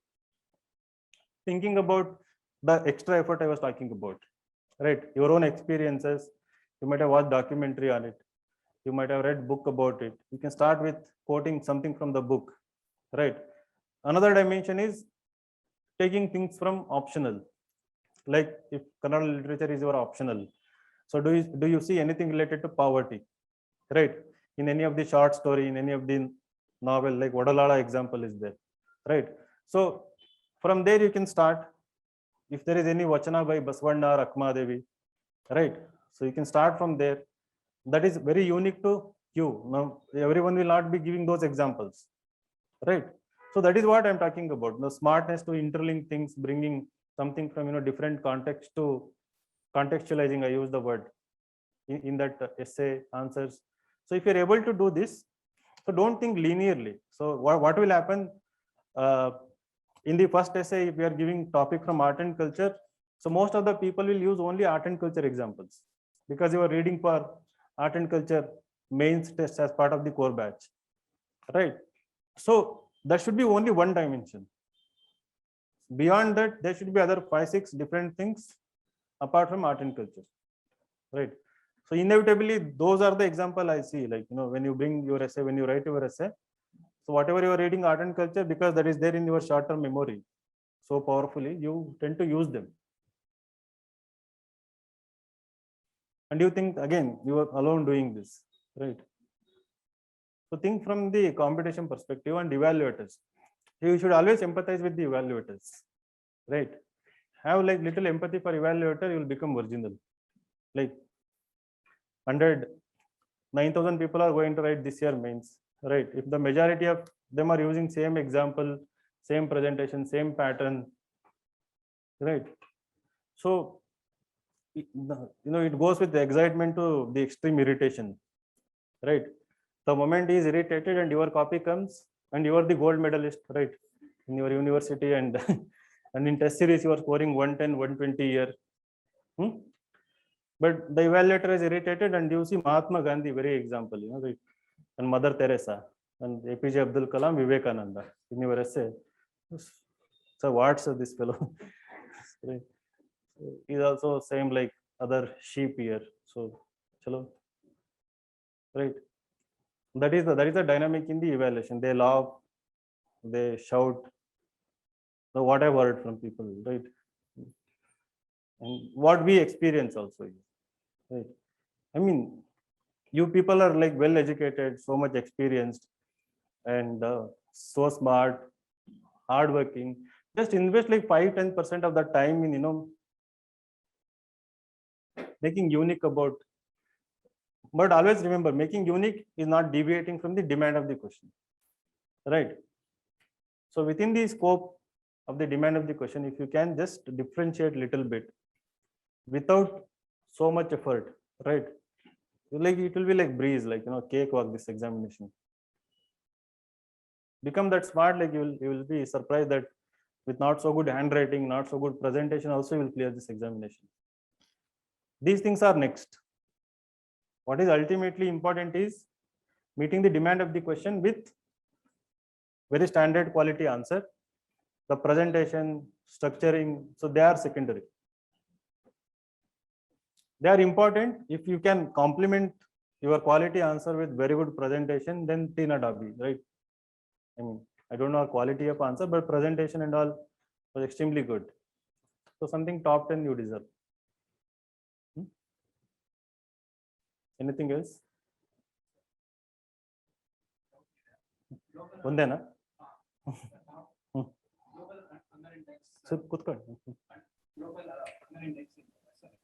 thinking about the extra effort I was talking about, right? Your own experiences. You might have watched documentary on it. You might have read book about it. You can start with quoting something from the book, right? Another dimension is taking things from optional. Like if Kannada literature is your optional, so do you see anything related to poverty, right? In any of the short story, in any of the novel, like Vodalala example is there, right? So from there you can start. If there is any Vachana by Basavana or Akma Devi, right? So you can start from there. That is very unique to you. Now everyone will not be giving those examples, right? So that is what I'm talking about. The smartness to interlink things, bringing something from different context to contextualizing. I use the word in that essay answers. So if you're able to do this, so don't think linearly. So what will happen in the first essay, if we are giving topic from art and culture, so most of the people will use only art and culture examples because you are reading for art and culture mains test as part of the core batch, right? So there should be only one dimension. Beyond that, there should be other 5-6 different things apart from art and culture, right? So inevitably, those are the example I see. Like when you bring your essay, when you write your essay, so whatever you are reading art and culture, because that is there in your short-term memory so powerfully, you tend to use them. And you think again, you are alone doing this, right? So think from the competition perspective and evaluators. You should always empathize with the evaluators, right? Have like little empathy for evaluator, you will become original. Like 9,000 people are going to write this year mains, right? If the majority of them are using same example, same presentation, same pattern, right? So it goes with the excitement to the extreme irritation, right? The moment he is irritated and your copy comes, and you are the gold medalist, right, in your university, and and in test series you are scoring 110, 120 year. Hmm? But the evaluator is irritated, and you see Mahatma Gandhi, very example, right? And Mother Teresa, and APJ Abdul Kalam, Vivekananda in your essay. So what's this fellow? Right. So he's also same like other sheep here. So, chalo, right? That is the dynamic in the evaluation. They laugh, they shout. So what I've heard from people, right? And what we experience also, right? I mean, you people are like well educated, so much experienced, and so smart, hardworking. Just invest like 5-10% of the time in making unique about. But always remember, making unique is not deviating from the demand of the question, right? So within the scope of the demand of the question, if you can just differentiate little bit without so much effort, right? Like it will be like breeze, like cakewalk this examination. Become that smart, like you will be surprised that with not so good handwriting, not so good presentation, also you will clear this examination. These things are next. What is ultimately important is meeting the demand of the question with very standard quality answer. The presentation, structuring, so they are secondary. They are important. If you can complement your quality answer with very good presentation, then Tina Dabi, right? I mean, I don't know quality of answer, but presentation and all was extremely good. So something top 10 you deserve. Anything else? Ondena? Global hunger index. So kutkod. Global hunger index.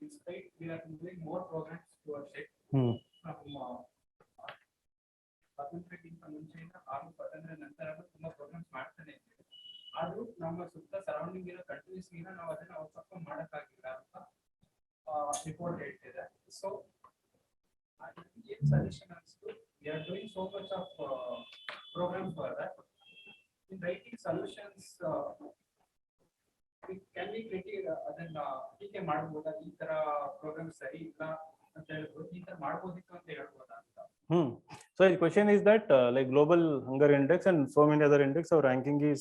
It's right. We are doing more programs towards it. Hmm. From ಸ್ವಾತಂತ್ರ್ಯಕ್ಕಿಂತ ಮುಂಚೆಯಿಂದ 6 ನಂತರ ತುಂಬಾ programmes ಮಾಡ್ತಾನೆ ಇದ್ದೀವಿ. ಆದ್ರೂ ನಮ್ಮ ಸುತ್ತ surrounding ಇರೋ countries ನಾವು ಅದನ್ನ ಔಟ್ಪರ್ಫಾರ್ಮ್ ಮಾಡಕ್ಕಾಗಿಲ್ಲ ಅಂತ ರಿಪೋರ್ಟ್ ಹೇಳ್ತಿದೆ. ಸೊ ಏನ್ ಸಜೆಷನ್ ಅನ್ಸ್ತು, we are doing so much of program for that. In writing solutions can we critic ಅದನ್ನ ಟೀಕೆ ಮಾಡ್ಬೋದಾ, ಈ ತರ ಪ್ರೋಗ್ರಾಮ್ ಸರಿ ಇಲ್ಲ ಅಂತ ಹೇಳ್ಬೋದು, ಈ ತರ ಮಾಡ್ಬೋದಿತ್ತು ಅಂತ ಹೇಳ್ಬೋದಾ ಅಂತ. So the question is that like global hunger index and so many other index, our ranking is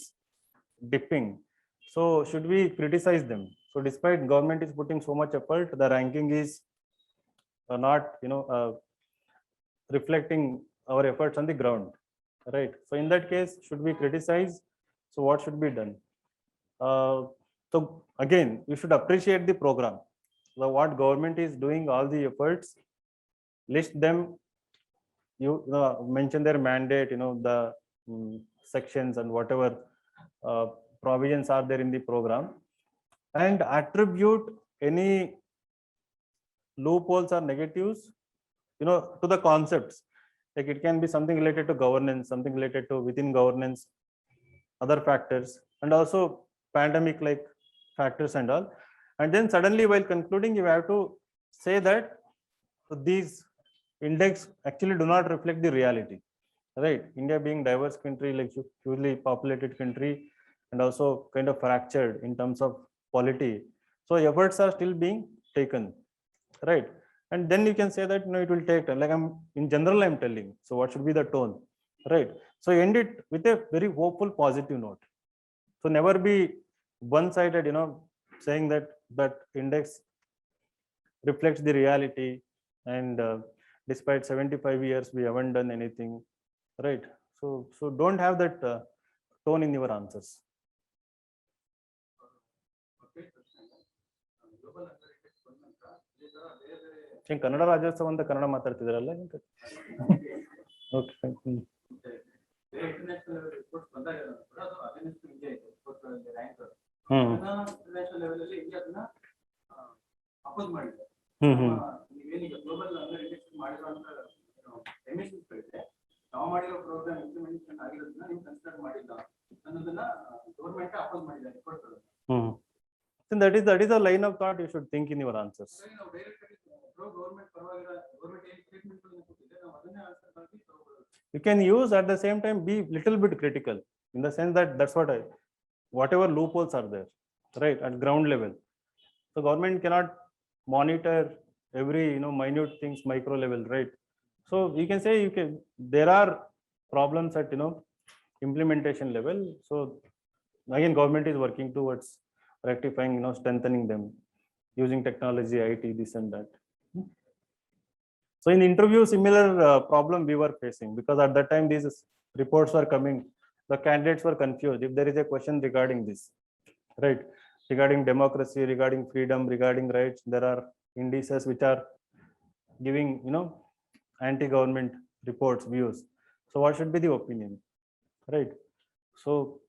dipping. So should we criticize them? So despite government is putting so much effort, the ranking is not reflecting our efforts on the ground, right? So in that case, should we criticize? So what should be done? So again, you should appreciate the program. So what government is doing, all the efforts, list them. You mention their mandate, the sections and whatever provisions are there in the program, and attribute any loopholes or negatives to the concepts. Like it can be something related to governance, something related to within governance, other factors, and also pandemic like factors and all. And then suddenly while concluding, you have to say that these index actually do not reflect the reality, right? India being diverse country, like hugely populated country, and also kind of fractured in terms of polity, so efforts are still being taken, right? And then you can say that it will take time, like I'm in general I'm telling. So what should be the tone, right? So end it with a very hopeful positive note. So never be one-sided, saying that index reflects the reality, and despite 75 years we haven't done anything, right? So don't have that tone in your answers. Kannada Rajyotsava ಅಂತ Kannada ಮಾತಾಡ್ತಿದ್ರಲ್ಲ. Okay. International reports ಬಂದಾಗ ಕೂಡ ಅದು against India ಇದೆ rank. International level ಅಲ್ಲಿ India ಅದನ್ನ oppose ಮಾಡಿದೆ. ನೀವೇನೀಗ global ಹಂಗರ್ index ಮಾಡಿರುವಂತ ಎಮಿಷನ್ಸ್ಗಳಿದೆ, ನಾವು ಮಾಡಿರೋ ಪ್ರೋಗ್ರಾಮ್ ಇಂಪ್ಲಿಮೆಂಟೇಷನ್ ಆಗಿರೋದನ್ನ ನೀವು ಕನ್ಸಿಡರ್ ಮಾಡಿಲ್ಲ ಅನ್ನೋದನ್ನ ಗೌರ್ಮೆಂಟ್ ಅಪೋಸ್ ಮಾಡಿದೆ ರಿಪೋರ್ಟ್ಗಳು. So that is a line of thought you should think in your answers. ನಾವು ಡೈರೆಕ್ಟ್ ಆಗಿ ಗೌರ್ಮೆಂಟ್ ಪರವಾಗಿರೋ ಗೌರ್ಮೆಂಟ್ ಏನು ಟ್ರೀಟ್ಮೆಂಟ್ ಕೊಟ್ಟಿದೆ ನಾವು ಅದನ್ನೇ ಆನ್ಸರ್ ಮಾಡಿ ತಗೋಬಹುದು. you can use at the same time be little bit critical in the sense that that's what whatever loopholes are there, right, at ground level. So government cannot monitor every minute things micro level, right? So you can say there are problems at implementation level. So again, government is working towards rectifying, strengthening them using technology, IT, this and that. So in interview, similar problem we were facing, because at that time these reports were coming, the candidates were confused if there is a question regarding this, right? Regarding democracy, regarding freedom, regarding rights, there are indices which are giving anti-government reports, views. So what should be the opinion, right? So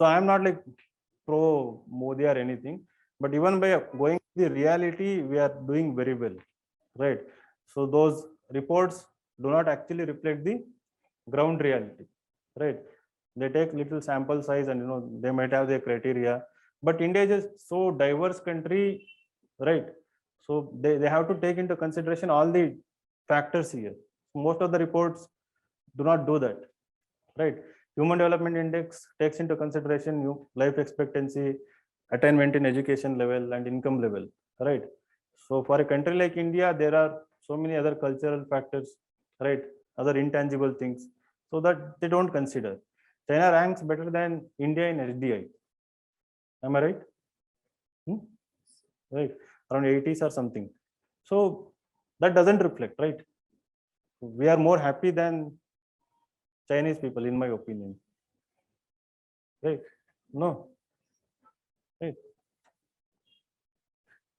I am not like pro Modi or anything, but even by going to the reality, we are doing very well, right? So those reports do not actually reflect the ground reality, right? They take little sample size and they might have their criteria, but India is a so diverse country, right? So they have to take into consideration all the factors here. Most of the reports do not do that, right? Human Development Index takes into consideration life expectancy, attainment in education level and income level, right? So for a country like India, there are so many other cultural factors, right? Other intangible things, so that they don't consider. China ranks better than India in HDI. Am I right? Right, around 80s or something. So that doesn't reflect, right? We are more happy than Chinese people, in my opinion. Right? No. Right.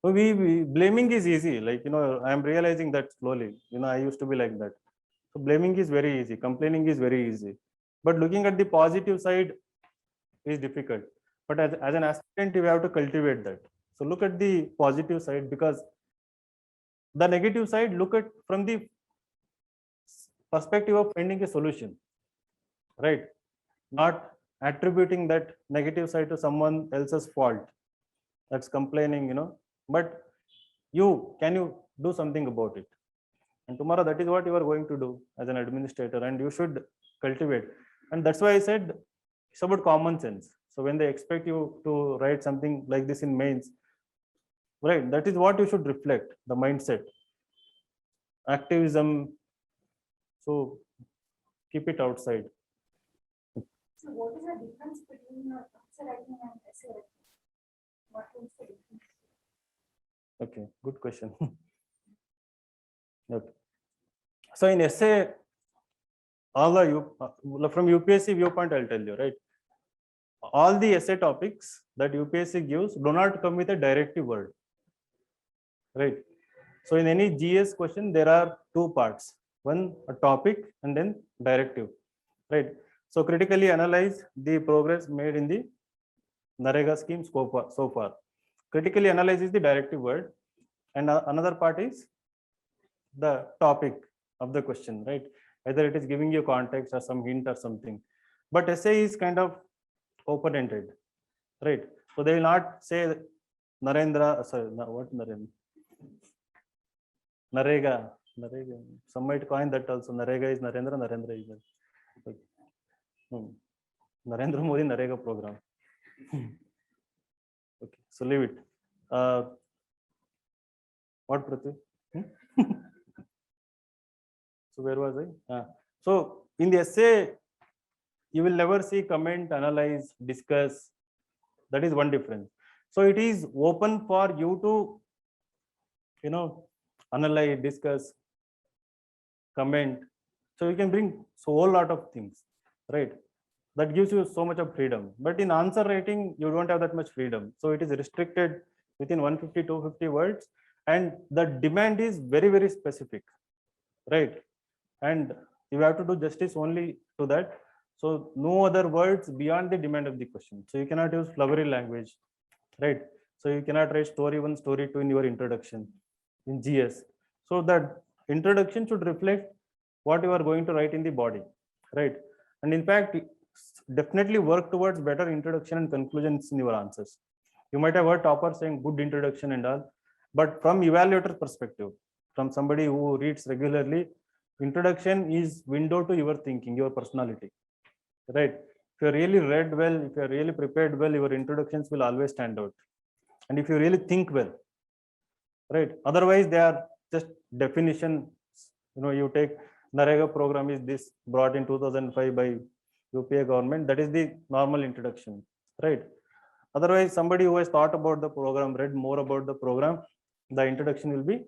So we blaming is easy. Like I am realizing that slowly. I used to be like that. So blaming is very easy. Complaining is very easy. But looking at the positive side is difficult. But as an aspirant, you have to cultivate that. So look at the positive side, because the negative side, look at from the perspective of finding a solution, right? Not attributing that negative side to someone else's fault, that's complaining, but can you do something about it? And tomorrow, that is what you are going to do as an administrator, and you should cultivate. And that's why I said it's about common sense. So when they expect you to write something like this in mains, right, that is what you should reflect, the mindset, activism. So keep it outside. So what is the difference between answer writing and essay writing? What is the difference? Okay, good question. Okay. So in essay, all the from UPSC viewpoint, I'll tell you, right? All the essay topics that UPSC gives do not come with a directive word, right? So in any GS question, there are two parts: one a topic and then directive, right? So critically analyze the progress made in the NREGA scheme so far. Critically analyze is the directive word, and another part is the topic of the question, right? Either it is giving you context or some hint or something. But essay is kind of open-ended, right? So they will not say Narendra, sorry, what Narendra? Narega. Some might coin that also. Narega is Narendra, Narendra is Narendra Modi Narega program. Okay, so leave it. What, Prithvi? So where was I? So in the essay, you will never see comment, analyze, discuss. That is one difference. So it is open for you to, analyze, discuss, comment. So you can bring so whole lot of things, right? That gives you so much of freedom. But in answer writing, you don't have that much freedom. So it is restricted within 150, 250 words. And the demand is very, very specific, right? And you have to do justice only to that. So no other words beyond the demand of the question. So you cannot use flowery language, right? So you cannot write story 1, story 2 in your introduction in GS. So that introduction should reflect what you are going to write in the body, right? And in fact, definitely work towards better introduction and conclusions in your answers. You might have heard toppers saying good introduction and all, but from evaluator perspective, from somebody who reads regularly, introduction is window to your thinking, your personality, right? If you're really read well, if you're really prepared well, your introductions will always stand out. And if you really think well, right? Otherwise, they are just definition. You take Narega program is this brought in 2005 by UPA government. That is the normal introduction, right? Otherwise, somebody who has thought about the program, read more about the program, the introduction will be.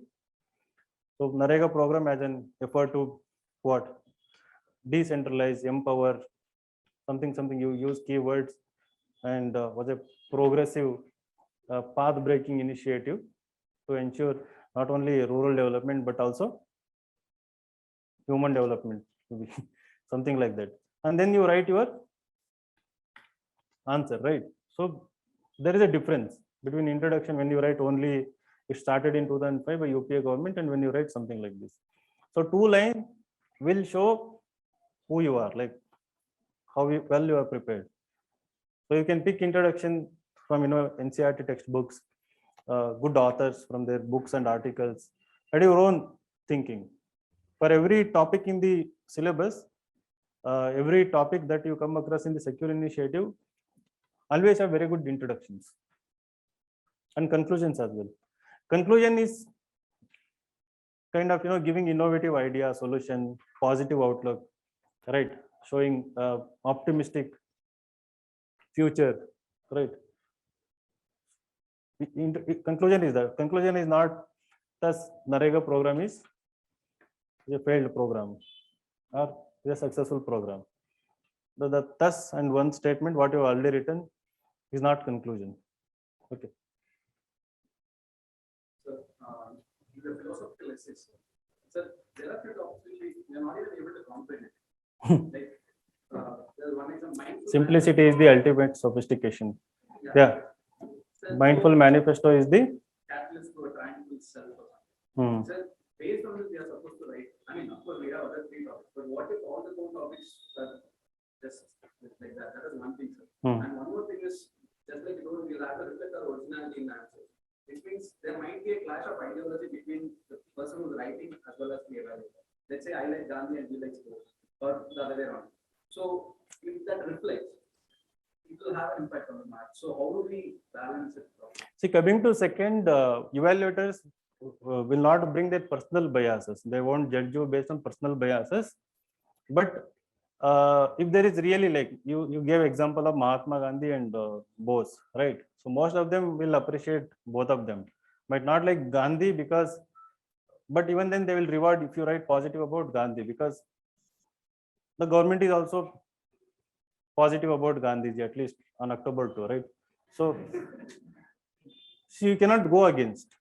So Narega program as an effort to what? Decentralize, empower, something you use keywords, and was a progressive path breaking initiative to ensure not only rural development but also human development, something like that. And then you write your answer, right? So there is a difference between introduction when you write only it started in 2005 by UPA government and when you write something like this. So 2 lines will show who you are, like how well you are prepared. So you can pick introduction from NCERT textbooks, good authors from their books and articles, at your own thinking. For every topic in the syllabus, every topic that you come across in the secure initiative, always have very good introductions and conclusions as well. Conclusion is kind of giving innovative idea, solution, positive outlook, right? Showing optimistic future, right? Conclusion is that conclusion is not thus Narega program is a failed program or a successful program. The thus and one statement what you have already written is not conclusion. Okay. So, the philosophical essays. So there are few topics which we are not even able to comprehend. Like there's one example. Simplicity is the ultimate sophistication. Yeah. So, Mindful manifesto is the catalyst to a triangle self. hmm. So based on this, we are supposed to write. I mean, of course, we have other 3 topics, but what if all the 4 topics are just like that? That is one thing, sir. And one more thing is, just like you know, we'll have to reflect our originality in the answer. Which means there might be a clash of ideology between the person who's writing as well as the evaluator. Let's say I like Gandhi and he likes Bose, or the other way around. So if that reflects, it will have an impact on the mark. So how do we balance it? See, coming to second, evaluators will not bring their personal biases. They won't judge you based on personal biases. But if there is really, like you gave example of Mahatma Gandhi and Bose, right? So most of them will appreciate both of them. Might not like Gandhi because, but even then they will reward if you write positive about Gandhi, because the government is also positive about Gandhiji, at least on October 2, right? So you cannot go against,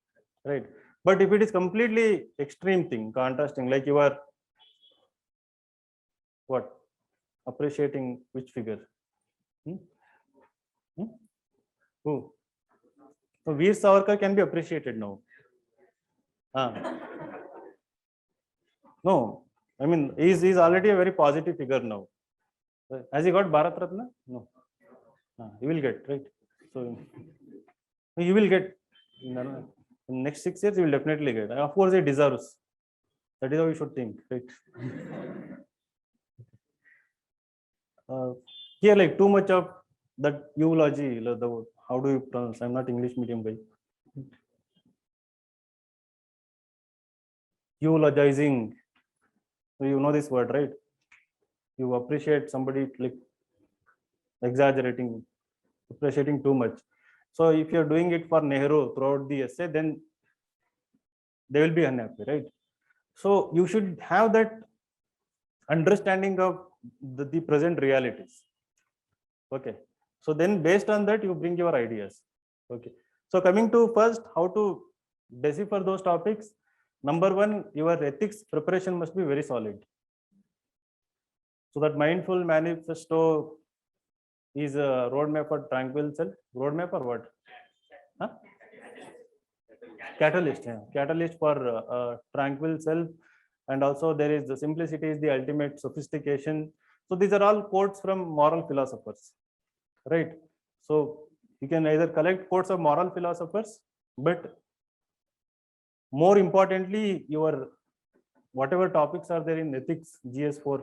right? But if it is completely extreme thing, contrasting, like you are what? Appreciating which figure? Who? So Veer Savarkar can be appreciated now. No, I mean he's already a very positive figure now. Has he got Bharat Ratna? No. He will get, right? So he will get in the next 6 years. He will definitely get. Of course, he deserves. That is how you should think, right? Here, like too much of that eulogy. How do you pronounce? I'm not English medium guy. Eulogizing. So you know this word, right? You appreciate somebody like exaggerating, appreciating too much. So if you're doing it for Nehru throughout the essay, then they will be unhappy, right? So you should have that understanding of the present realities. Okay. So then based on that, you bring your ideas. Okay. So coming to first, how to decipher those topics. Number one, your ethics preparation must be very solid. So that mindful manifesto is a roadmap for tranquil self. Roadmap or what? Huh? Catalyst. Yeah. Catalyst for tranquil self. And also there is the simplicity is the ultimate sophistication. So these are all quotes from moral philosophers, right? So you can either collect quotes of moral philosophers, but more importantly, your whatever topics are there in ethics, GS4,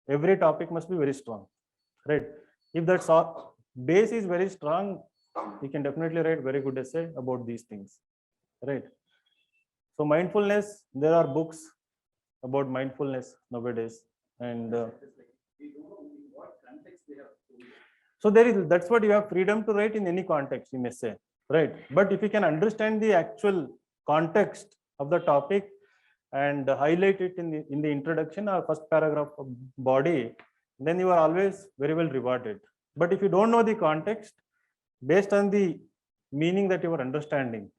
every topic must be very strong, right? If that base is very strong, you can definitely write very good essay about these things, right? So mindfulness, there are books about mindfulness nowadays, and We don't know in what context they have told it. so there is, that's what you have freedom to write in any context in essay, right? But if you can understand the actual context of the topic and highlight it in the introduction or first paragraph of body, then you are always very well rewarded. But if you don't know the context based on the meaning that you are understanding,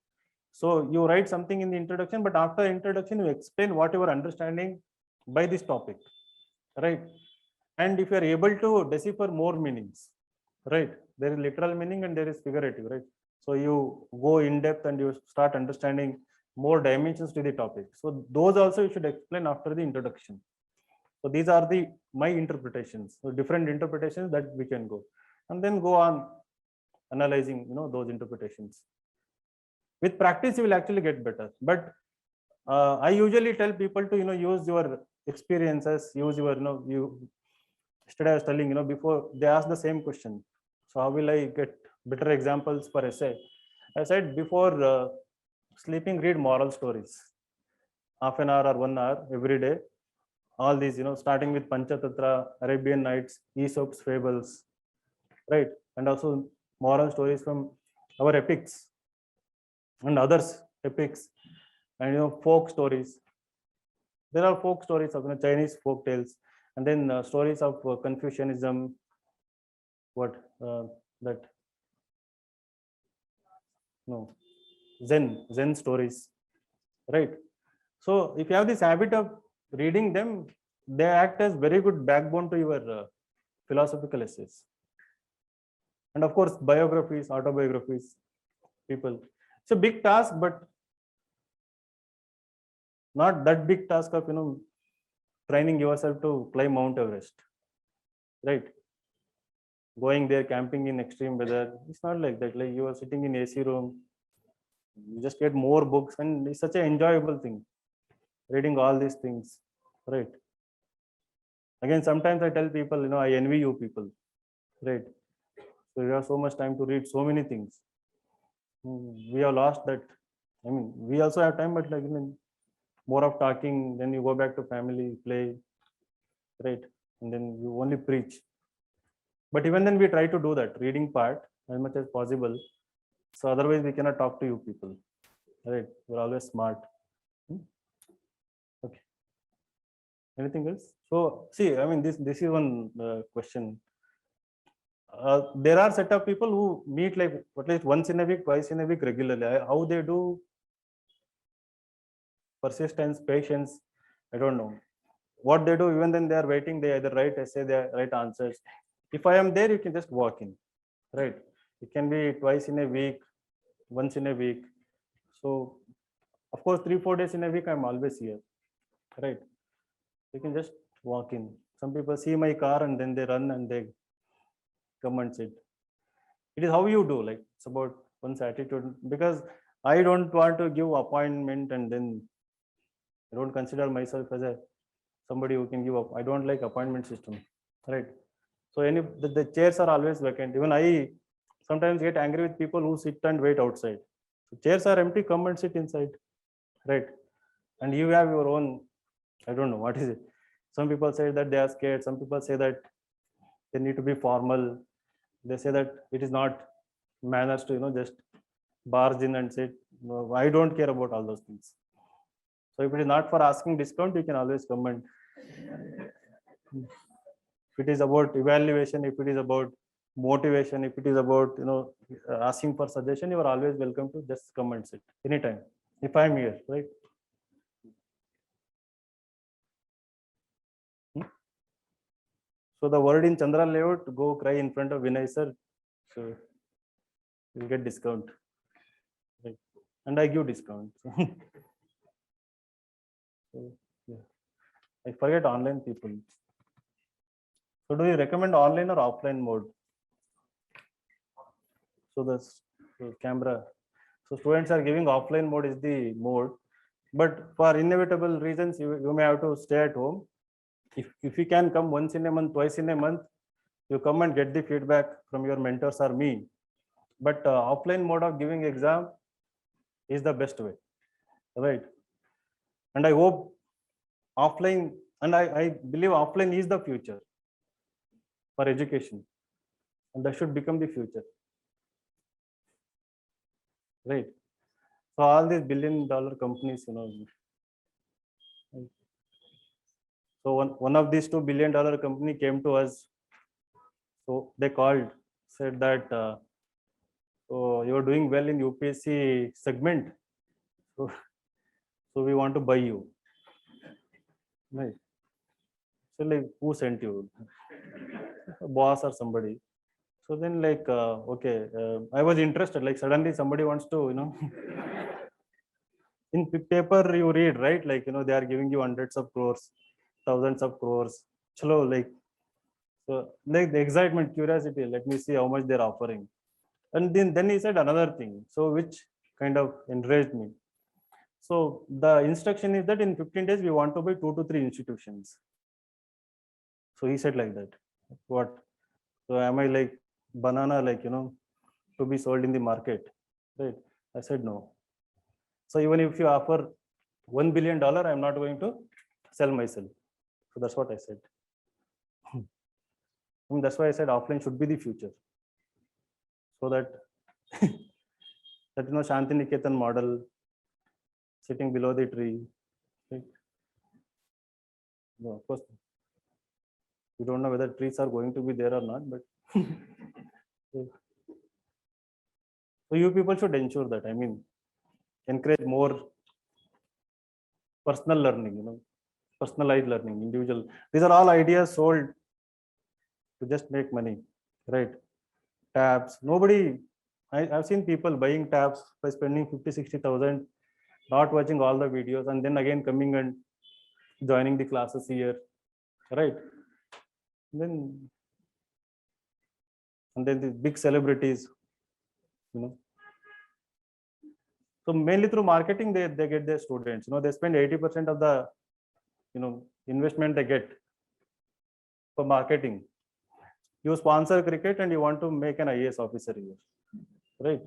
so you write something in the introduction, but after introduction you explain what you are understanding by this topic, right? And if you are able to decipher more meanings, right? There is literal meaning and there is figurative, right? So you go in depth and you start understanding more dimensions to the topic. So those also you should explain after the introduction. So these are the my interpretations. So different interpretations that we can go, and then go on analyzing, those interpretations. With practice, you will actually get better. But I usually tell people to use your experiences, use your yesterday I was telling, before they ask the same question. So how will I get better examples for essay? I said before sleeping, read moral stories, half an hour or 1 hour every day. All these, starting with Panchatattva, Arabian Nights, Aesop's fables, right? And also moral stories from our epics and others epics, and folk stories. There are folk stories of Chinese folk tales, and then stories of Confucianism, what that no Zen stories, right? So if you have this habit of reading them, they act as very good backbone to your philosophical essays. And of course, biographies, autobiographies, people. It's a big task, but not that big task of training yourself to climb Mount Everest, right? Going there, camping in extreme weather. It's not like that. Like you are sitting in AC room, you just get more books, and it's such an enjoyable thing, reading all these things, right? Again, sometimes I tell people, I envy you people, right? So you have so much time to read so many things. We have lost that. I mean, we also have time, but like more of talking. Then you go back to family, play, right? And then you only preach. But even then, we try to do that reading part as much as possible. So otherwise, we cannot talk to you people, right? You're always smart. Okay. Anything else? So see, I mean, this is one question. There are set of people who meet like at least once in a week, twice in a week regularly. How they do persistence, patience, I don't know. What they do, even then they are waiting, they either write essay, they write answers. If I am there, you can just walk in, right? It can be twice in a week, once in a week. So of course, 3-4 days in a week, I'm always here, right? You can just walk in. Some people see my car and then they run and they come and sit. It is how you do, like it's about one's attitude, because I don't want to give appointment and then I don't consider myself as somebody who can give up. I don't like appointment system, right? So the chairs are always vacant. Even I sometimes get angry with people who sit and wait outside. So chairs are empty, come and sit inside, right? And you have your own, I don't know what is it. Some people say that they are scared. Some people say that they need to be formal. They say that it is not manners to just barge in and sit. No, I don't care about all those things. So if it is not for asking discount, you can always come and if it is about evaluation, if it is about motivation, if it is about asking for suggestion, you are always welcome to just come and sit anytime. If I am here, right? So the word in Chandra layout, go cry in front of Vinay sir. So you'll get discount. Right. And I give discount. So yeah. I forget online people. So do you recommend online or offline mode? So the camera. So students are giving offline mode is the mode. but for inevitable reasons, you may have to stay at home. If you can come once in a month, twice in a month, you come and get the feedback from your mentors or me. But offline mode of giving exam is the best way, right? And I hope offline, and I believe offline is the future for education, and that should become the future, right? So all these billion-dollar companies, so one of these $2 billion company came to us. So they called, said that, so you're doing well in UPSC segment. So, so we want to buy you. Right. So like, who sent you? A boss or somebody. So then like, okay, I was interested, like suddenly somebody wants to, in paper you read, right? Like, they are giving you hundreds of crores, thousands of crores. Chalo, like, so like the excitement, curiosity, let me see how much they're offering. And then he said another thing, so which kind of enraged me. So the instruction is that in 15 days, we want to buy 2 to 3 institutions. So he said like that. What? So am I like banana, like, to be sold in the market? Right? I said no. So even if you offer $1 billion, I'm not going to sell myself. So that's what I said. And that's why I said offline should be the future. So that that Shanti Niketan model, sitting below the tree. Right? No, of course, we don't know whether trees are going to be there or not, but so you people should ensure that. I mean, encourage more personal learning, personalized learning, individual. These are all ideas sold to just make money, right? Tabs. Nobody, I've seen people buying tabs by spending 50, 60,000, not watching all the videos, and then again coming and joining the classes here, right? Then, and then the big celebrities, So mainly through marketing, they get their students. They spend 80% of the investment they get for marketing. You sponsor cricket and you want to make an IAS officer here, right?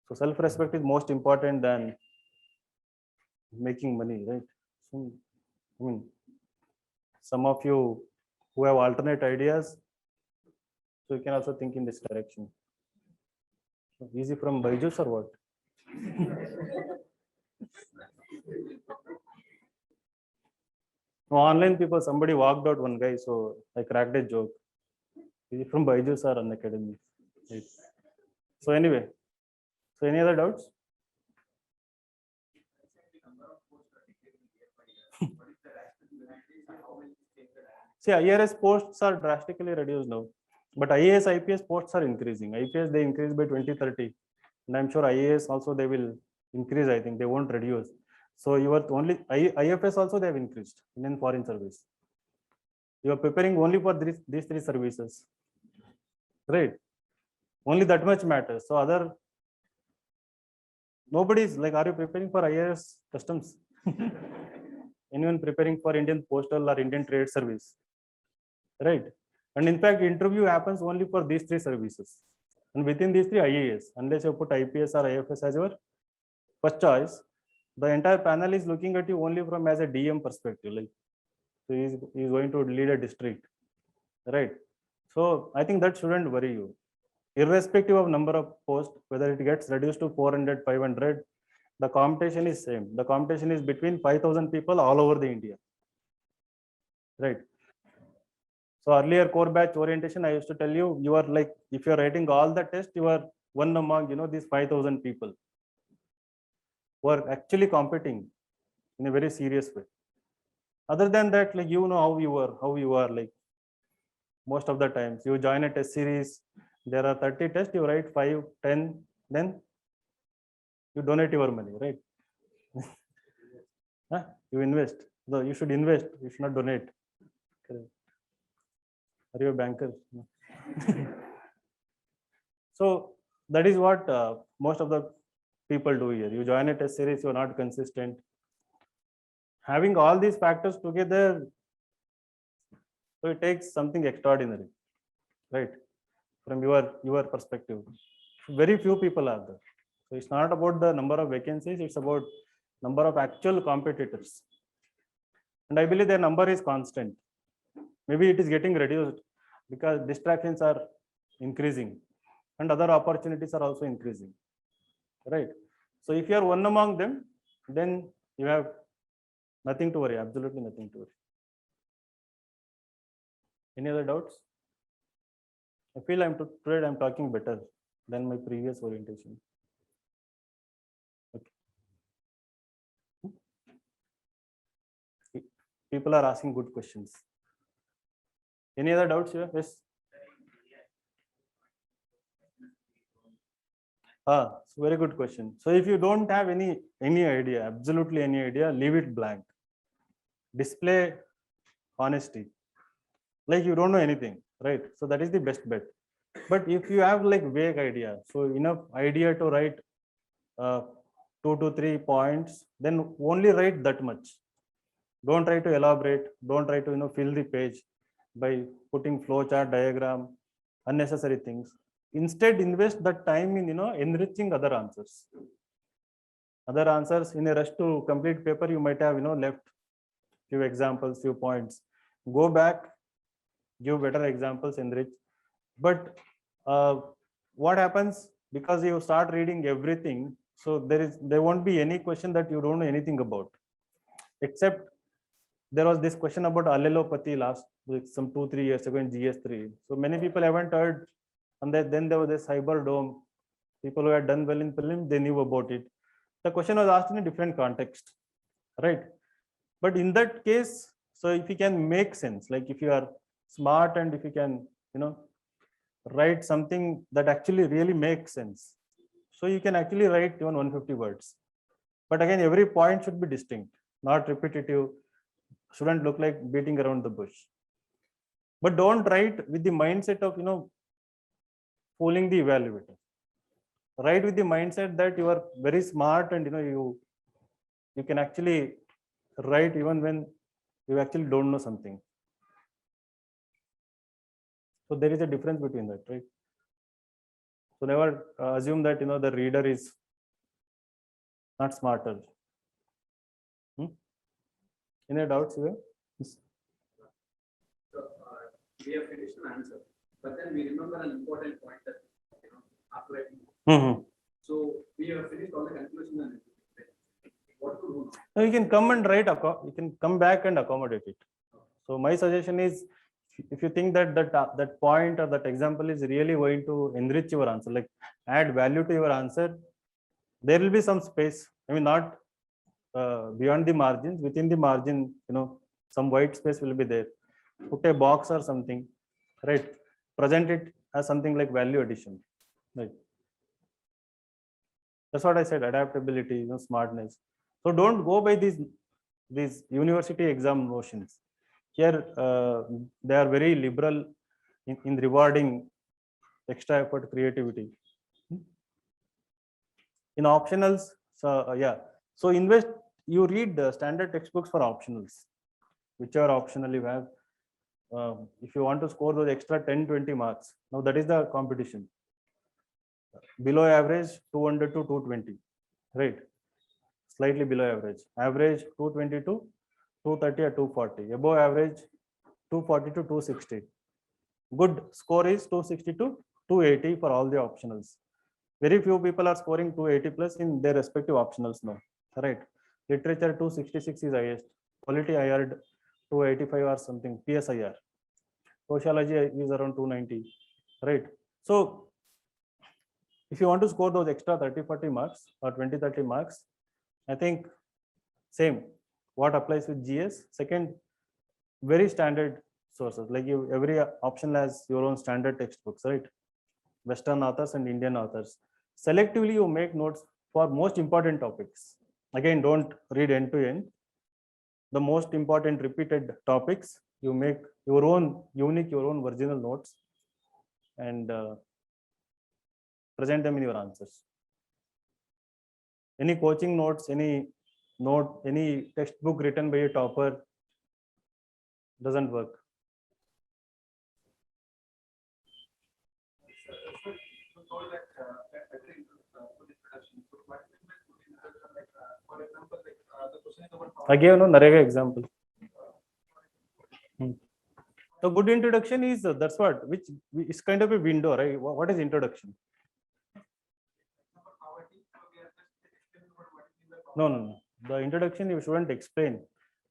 So self-respect is most important than making money, right? So, I mean, some of you who have alternate ideas, so you can also think in this direction. Easy from Byju's or what? Online people, somebody walked out, one guy, so I cracked a joke. Is it from Byju's or an academy? Right. So anyway, so any other doubts? See, IRS posts are drastically reduced now, but IAS, IPS posts are increasing. IPS they increase by 20-30, and I'm sure IAS also they will increase. I think they won't reduce. So you are only IFS also they have increased in foreign service. You are preparing only for these 3 services, right? Only that much matters. So other nobody's like, are you preparing for IRS customs? Anyone preparing for Indian postal or Indian trade service, right? And in fact, interview happens only for these 3 services, and within these 3 IAS, unless you put IPS or IFS as your first choice, the entire panel is looking at you only from as a DM perspective, like, so he's going to lead a district, right? So I think that shouldn't worry you, irrespective of number of posts, whether it gets reduced to 400, 500, the competition is same. The competition is between 5,000 people all over the India, right? So earlier core batch orientation, I used to tell you, you are like, if you are writing all the tests, you are one among, these 5,000 people who are actually competing in a very serious way. Other than that, like, how you are, like, most of the times you join a test series, there are 30 tests, you write 5, 10, then you donate your money, right? Huh? You invest. No, you should invest, you should not donate. Correct. Are you a banker? No. So that is what most of the people do here. You join a test series, you're not consistent. Having all these factors together, so it takes something extraordinary, right? From your perspective, very few people are there. So it's not about the number of vacancies, it's about number of actual competitors. And I believe their number is constant. Maybe it is getting reduced because distractions are increasing and other opportunities are also increasing, right? So if you are one among them, then you have nothing to worry, absolutely nothing to worry. Any other doubts? I feel today I'm talking better than my previous orientation. Okay. People are asking good questions. Any other doubts here? Yes. So very good question. So if you don't have any idea, absolutely any idea, leave it blank. Display honesty. Like you don't know anything, right? So that is the best bet. But if you have like vague idea, so enough idea to write 2 to 3 points, then only write that much. Don't try to elaborate. Don't try to fill the page by putting flowchart, diagram, unnecessary things. Instead, invest that time in enriching other answers. Other answers in a rush to complete paper, you might have left few examples, few points. Go back, give better examples, enrich. But what happens because you start reading everything? So there won't be any question that you don't know anything about, except there was this question about allelopathy last some 2-3 years ago in GS3. So many people haven't heard, and then there was this Cyberdome. People who had done well in prelim, they knew about it. The question was asked in a different context, right? But in that case, so if you can make sense, like if you are smart and if you can, write something that actually really makes sense, so you can actually write even 150 words. But again, every point should be distinct, not repetitive, shouldn't look like beating around the bush. But don't write with the mindset of fooling the evaluator. Write with the mindset that you are very smart and you can actually write even when you actually don't know something. So there is a difference between that, right? So never assume that the reader is not smarter. Any doubts here? Yes. So, we have finished an answer, but then we remember an important point that after writing. So we have finished all the conclusion and what to do now? No, you can come and write. You can come back and accommodate it. So my suggestion is, if you think that that point or that example is really going to enrich your answer, like add value to your answer, there will be some space. I mean, not beyond the margins, within the margin, some white space will be there. Put a box or something, right? Present it as something like value addition, right? That's what I said, adaptability, smartness. So don't go by these university exam notions. Here, they are very liberal in rewarding extra effort, creativity. In optionals, so yeah. So you read the standard textbooks for optionals, whichever optional you have. If you want to score those extra 10-20 marks, now that is the competition. Below average 200 to 220, right? Slightly below average. Average 220 to 230 or 240. Above average 240 to 260. Good score is 260 to 280 for all the optionals. Very few people are scoring 280 plus in their respective optionals now, right? Literature 266 is highest. Polity I heard 285 or something. PSIR. Sociology is around 290, right? So if you want to score those extra 30-40 marks or 20-30 marks, I think same what applies with GS. Second, very standard sources, like every option has your own standard textbooks, right? Western authors and Indian authors. Selectively you make notes for most important topics. Again, don't read end to end. The most important repeated topics, you make your own unique, your own original notes and present them in your answers. any coaching notes, any note, any textbook written by a topper, doesn't work. So you told that better good introduction. So what do you mean by good introduction? Like, for example, like the question is about I gave no Narega example. So good introduction is that's what which is kind of a window, right? What is introduction? poverty. So we are just explaining about what is the No, no, no. The introduction you shouldn't explain.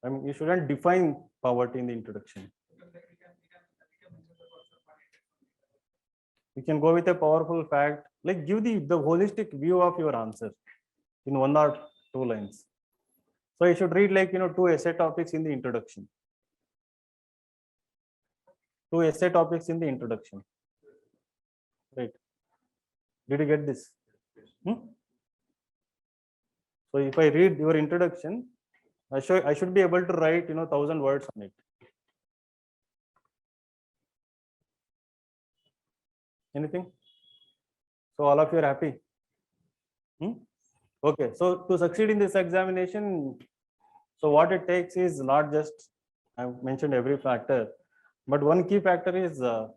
I mean, you shouldn't define poverty in the introduction. because like we can mention the concept of money. You can go with a powerful fact, like give the holistic view of your answer in 1 or 2 lines. So you should read like 2 essay topics in the introduction. 2 essay topics in the introduction. Right. Did you get this? So if I read your introduction, I should be able to write 1,000 words on it. Anything? So all of you are happy? Okay, so to succeed in this examination, so what it takes is not just, I've mentioned every factor, but one key factor is so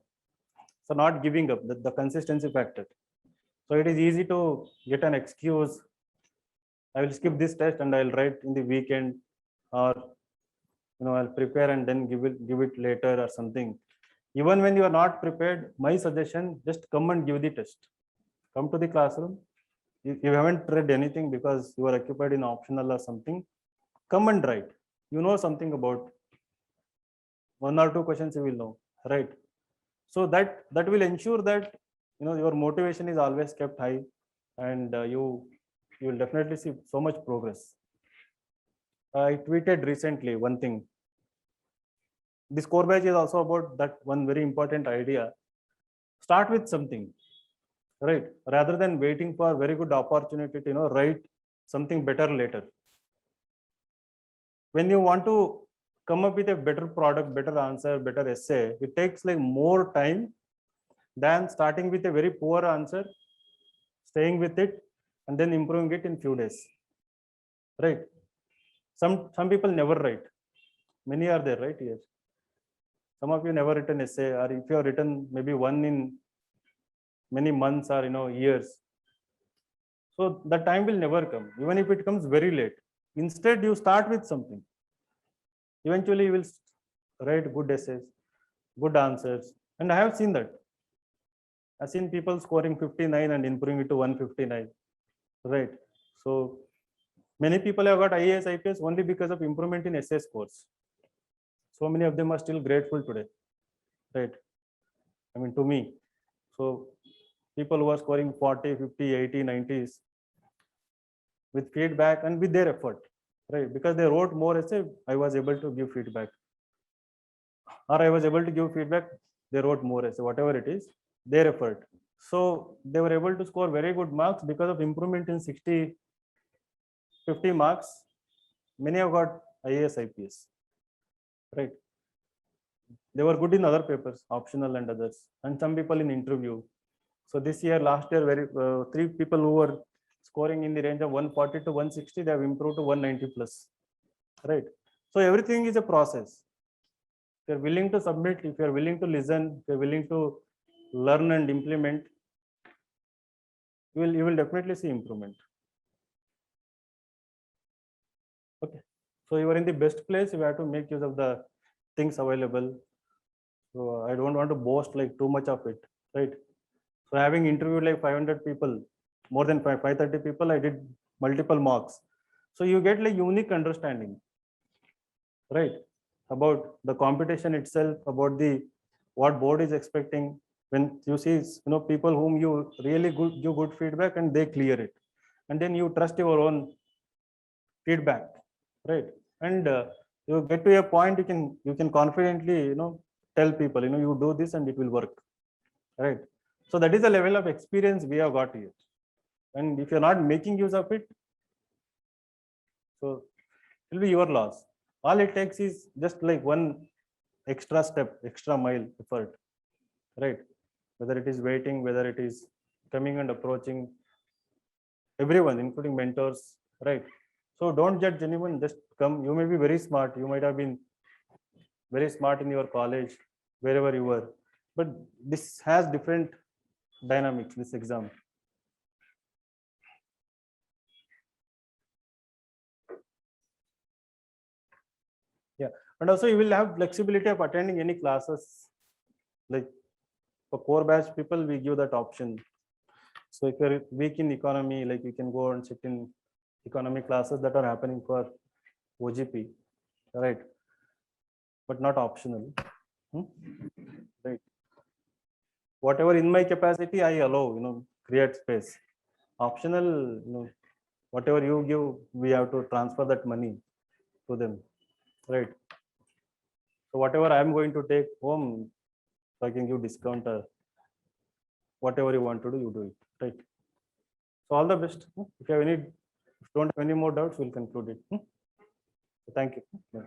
not giving up, the consistency factor. So it is easy to get an excuse. I will skip this test and I'll write in the weekend, or I'll prepare and then give it later or something. Even when you are not prepared, my suggestion, just come and give the test. Come to the classroom. If you haven't read anything because you are occupied in optional or something, come and write. You know something about 1 or 2 questions you will know, right? So that will ensure that your motivation is always kept high, and you will definitely see so much progress. I tweeted recently one thing. This core batch is also about that one very important idea. Start with something, right? Rather than waiting for very good opportunity to write something better later. When you want to come up with a better product, better answer, better essay, it takes like more time than starting with a very poor answer, staying with it, and then improving it in few days, right? Some people never write. Many are there, right? Yes. Some of you never written essay, or if you have written maybe one in many months or years. So the time will never come, even if it comes very late. Instead, you start with something. Eventually, you will write good essays, good answers, and I have seen that. I've seen people scoring 59 and improving it to 159, right? So many people have got IAS, IPS only because of improvement in essay scores. So many of them are still grateful today, right? I mean, to me. So people who are scoring 40, 50, 80, 90s with feedback and with their effort, right? Because they wrote more essay, I was able to give feedback. Or I was able to give feedback, they wrote more essay, whatever it is, their effort. So they were able to score very good marks because of improvement in 60, 50 marks. Many have got IAS, IPS, right? They were good in other papers, optional and others, and some people in interview. So this year, last year, 3 people who were scoring in the range of 140 to 160, they have improved to 190 plus, right? So everything is a process. If you're willing to submit, if you're willing to listen, if you're willing to learn and implement, you will definitely see improvement. Okay, so you are in the best place. You have to make use of the things available. So I don't want to boast like too much of it, right? So having interviewed like 500 people, more than 530 people, I did multiple mocks. So you get like unique understanding, right? About the competition itself, about the what board is expecting. When you see people whom you really give good feedback and they clear it, and then you trust your own feedback, right? And you get to a point you can confidently tell people you do this and it will work, right? So that is the level of experience we have got here, and if you're not making use of it, so it will be your loss. All it takes is just like one extra step, extra mile effort, right? Whether it is waiting, whether it is coming and approaching, everyone, including mentors, right? So don't judge anyone, just come. You may be very smart, you might have been very smart in your college, wherever you were, but this has different dynamics, this exam. Yeah, and also you will have flexibility of attending any classes. Like for core batch people, we give that option. So if you're weak in economy, like you can go and sit in economy classes that are happening for OGP, right? But not optional. Hmm? Right. Whatever in my capacity, I allow, create space. Optional, whatever you give, we have to transfer that money to them, right? So whatever I'm going to take home, so I can give discount or whatever you want to do, you do it, right? So all the best. If you have any, if you don't have any more doubts, we'll conclude it. Thank you.